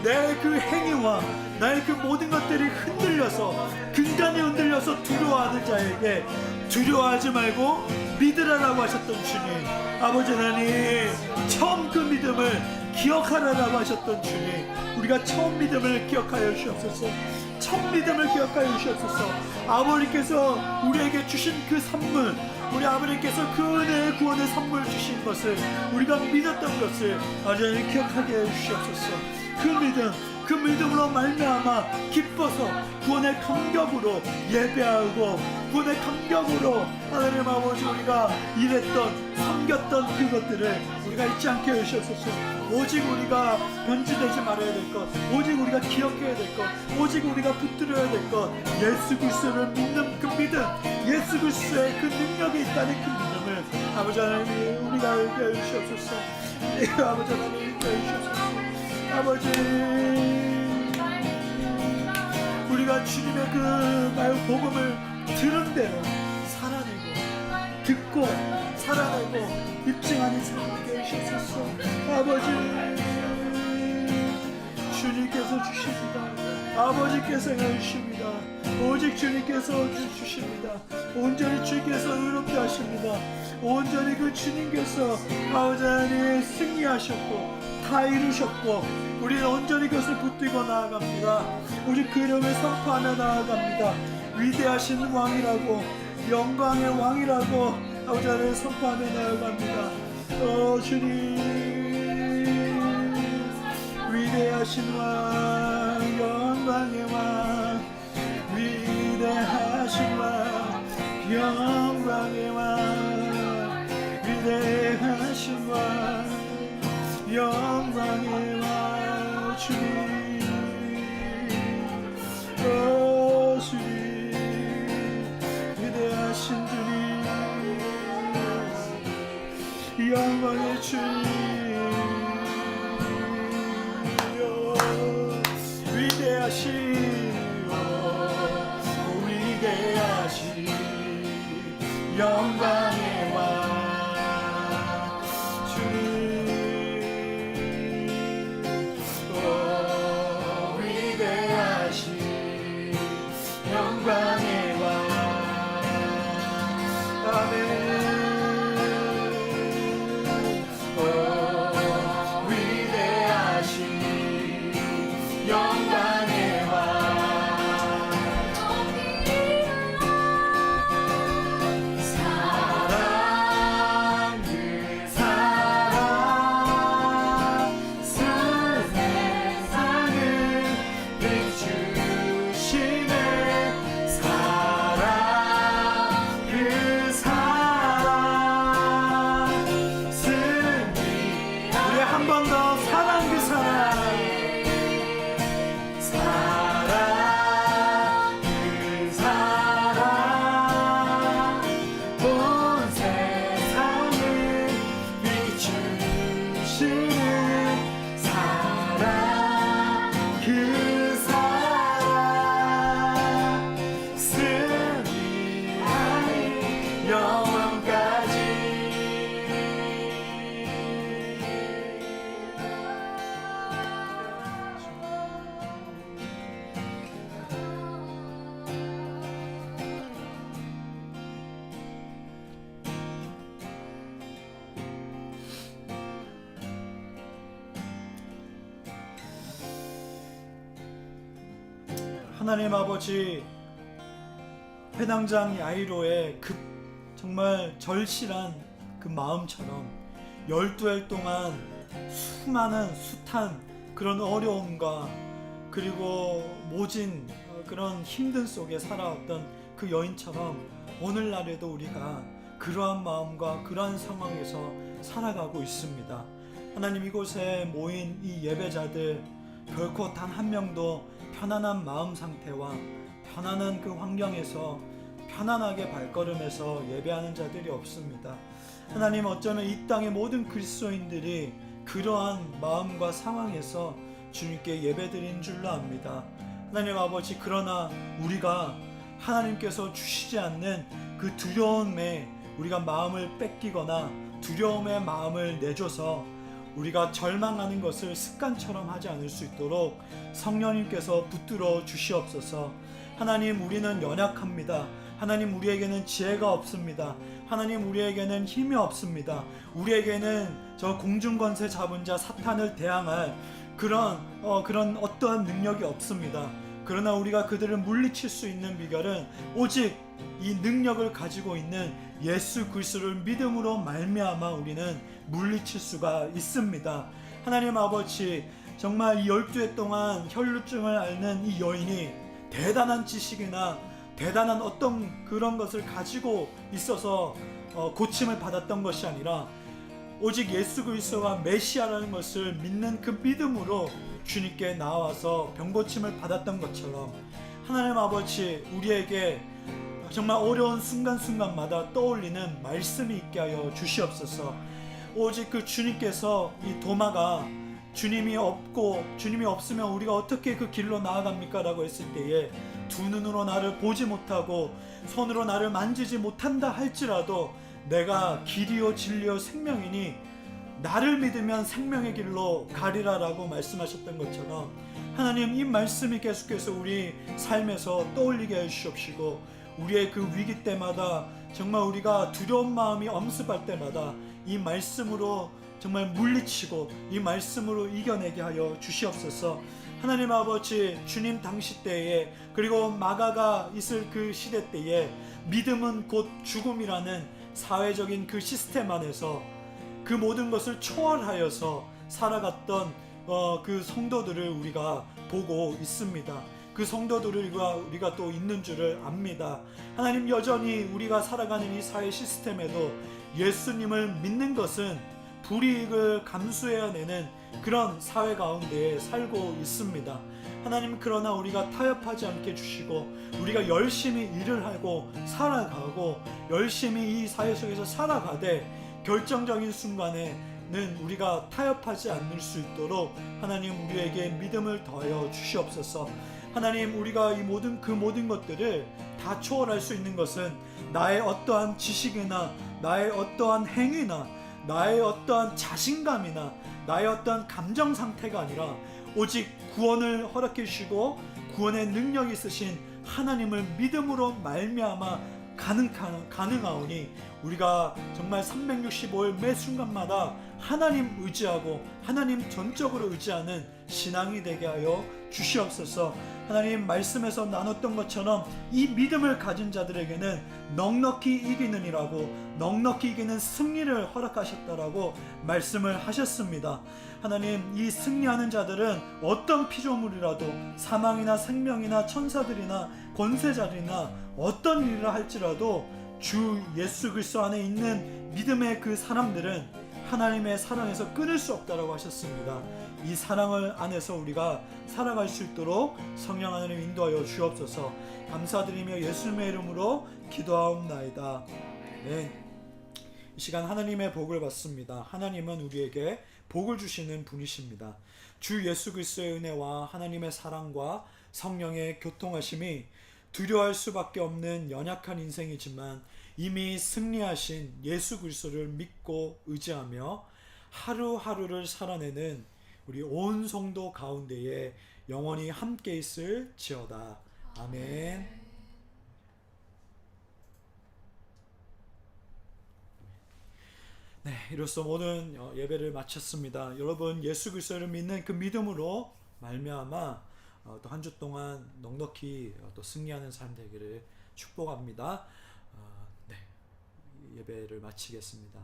내 그 행위와 나의 그 모든 것들이 흔들려서 근간이 흔들려서 두려워하는 자에게 두려워하지 말고 믿으라고 하셨던 주님, 아버지 하나님 처음 그 믿음을 기억하라고 하셨던 주님, 우리가 처음 믿음을 기억하여 주시옵소서. 첫 믿음을 기억하여 주시옵소서. 아버지께서 우리에게 주신 그 선물, 우리 아버지께서 그 은혜의 구원의 선물 주신 것을 우리가 믿었던 것을 아버지 기억하게 해 주시옵소서. 그 믿음으로 말미암아 기뻐서 구원의 감격으로 예배하고 구원의 감격으로 하나님 아버지 우리가 일했던 섬겼던 그것들을 우리가 잊지 않게 해주시옵소서. 오직 우리가 변질되지 말아야 될 것, 오직 우리가 기억해야 될 것, 오직 우리가 붙들어야 될 것, 예수 그리스도를 믿는 그 믿음, 예수 그리스도의 그 능력이 있다는 그 믿음을 아버지 하나님 우리가 알게 해주시옵소서. 아버지 하나님 알게 해주시옵소서. 아버지, 우리가 주님의 그 복음을 들은 대로 살아내고 듣고 살아내고 입증하는 사람이 되게 해주셔서 아버지, 주님께서 주십니다. 아버지께서 해주십니다. 오직 주님께서 주십니다. 온전히 주님께서 의롭게 하십니다. 온전히 그 주님께서 아버지 하나님 승리하셨고 다 이루셨고 우리는 온전히 그것을 붙들고 나아갑니다. 오직 그 이름을 선포하며 나아갑니다. 위대하신 왕이라고, 영광의 왕이라고 아버지 하나님 선포하며 나아갑니다. 주님, 위대하신 왕, 영광의 왕, 위대하신 왕, 영광의 왕, 위대하신 왕, 영광의 왕, 주님, 주님, 위대하신 주님, 영광의 주님, 위대하신 영광의 왕, 주님, 위대하신 영광의 왕, 아멘. 위대하신 영광의 왕, 하나님 아버지, 회당장 야이로의 그 정말 절실한 그 마음처럼 12해 동안 수많은 숱한 그런 어려움과 그리고 모진 그런 힘든 속에 살아왔던 그 여인처럼 오늘날에도 우리가 그러한 마음과 그러한 상황에서 살아가고 있습니다. 하나님, 이곳에 모인 이 예배자들 결코 단 한 명도 편안한 마음 상태와 편안한 그 환경에서 편안하게 발걸음해서 예배하는 자들이 없습니다. 하나님, 어쩌면 이 땅의 모든 그리스도인들이 그러한 마음과 상황에서 주님께 예배드린 줄로 압니다. 하나님 아버지, 그러나 우리가 하나님께서 주시지 않는 그 두려움에 우리가 마음을 뺏기거나 두려움의 마음을 내줘서 우리가 절망하는 것을 습관처럼 하지 않을 수 있도록 성령님께서 붙들어 주시옵소서. 하나님, 우리는 연약합니다. 하나님, 우리에게는 지혜가 없습니다. 하나님, 우리에게는 힘이 없습니다. 우리에게는 저 공중권세 잡은 자 사탄을 대항할 그런 어떠한 능력이 없습니다. 그러나 우리가 그들을 물리칠 수 있는 비결은 오직 이 능력을 가지고 있는 예수 그리스도를 믿음으로 말미암아 우리는 물리칠 수가 있습니다. 하나님 아버지, 정말 이 12해 동안 혈루증을 앓는 이 여인이 대단한 지식이나 대단한 어떤 그런 것을 가지고 있어서 고침을 받았던 것이 아니라 오직 예수 그리스도가 메시아라는 것을 믿는 그 믿음으로 주님께 나와서 병고침을 받았던 것처럼 하나님 아버지, 우리에게 정말 어려운 순간순간마다 떠올리는 말씀이 있게 하여 주시옵소서. 오직 그 주님께서 이 도마가 주님이 없으면 우리가 어떻게 그 길로 나아갑니까? 라고 했을 때에 두 눈으로 나를 보지 못하고 손으로 나를 만지지 못한다 할지라도 내가 길이요 진리요 생명이니 나를 믿으면 생명의 길로 가리라 라고 말씀하셨던 것처럼 하나님, 이 말씀이 계속해서 우리 삶에서 떠올리게 해주시옵시고 우리의 그 위기 때마다 정말 우리가 두려운 마음이 엄습할 때마다 이 말씀으로 정말 물리치고 이 말씀으로 이겨내게 하여 주시옵소서. 하나님 아버지, 주님 당시 때에 그리고 마가가 있을 그 시대 때에 믿음은 곧 죽음이라는 사회적인 그 시스템 안에서 그 모든 것을 초월하여서 살아갔던 그 성도들을 우리가 보고 있습니다. 그 성도들을 우리가 또 있는 줄을 압니다. 하나님, 여전히 우리가 살아가는 이 사회 시스템에도 예수님을 믿는 것은 불이익을 감수해야 되는 그런 사회 가운데 살고 있습니다. 하나님, 그러나 우리가 타협하지 않게 주시고 우리가 열심히 일을 하고 살아가고 열심히 이 사회 속에서 살아가되 결정적인 순간에는 우리가 타협하지 않을 수 있도록 하나님, 우리에게 믿음을 더하여 주시옵소서. 하나님, 우리가 이 모든 것들을 다 초월할 수 있는 것은 나의 어떠한 지식이나 나의 어떠한 행위나 나의 어떠한 자신감이나 나의 어떠한 감정 상태가 아니라 오직 구원을 허락해 주시고 구원의 능력이 있으신 하나님을 믿음으로 말미암아 가능하오니 우리가 정말 365일 매 순간마다 하나님 의지하고 하나님 전적으로 의지하는 신앙이 되게 하여 주시옵소서. 하나님, 말씀에서 나눴던 것처럼 이 믿음을 가진 자들에게는 넉넉히 이기는이라고, 넉넉히 이기는 승리를 허락하셨다라고 말씀을 하셨습니다. 하나님, 이 승리하는 자들은 어떤 피조물이라도 사망이나 생명이나 천사들이나 권세자들이나 어떤 일을 할지라도 주 예수 그리스도 안에 있는 믿음의 그 사람들은 하나님의 사랑에서 끊을 수 없다라고 하셨습니다. 이 사랑을 안에서 우리가 살아갈 수 있도록 성령 하나님 인도하여 주옵소서. 감사드리며 예수님의 이름으로 기도하옵나이다. 네. 이 시간 하나님의 복을 받습니다. 하나님은 우리에게 복을 주시는 분이십니다. 주 예수 그리스도의 은혜와 하나님의 사랑과 성령의 교통하심이 두려워할 수밖에 없는 연약한 인생이지만 이미 승리하신 예수 그리스도를 믿고 의지하며 하루하루를 살아내는 우리 온 성도 가운데에 영원히 함께 있을지어다. 아멘. 네, 이로써 모든 예배를 마쳤습니다. 여러분, 예수 그리스도를 믿는 그 믿음으로 말미암아 또 한 주 동안 넉넉히 또 승리하는 삶 되기를 축복합니다. 네, 예배를 마치겠습니다.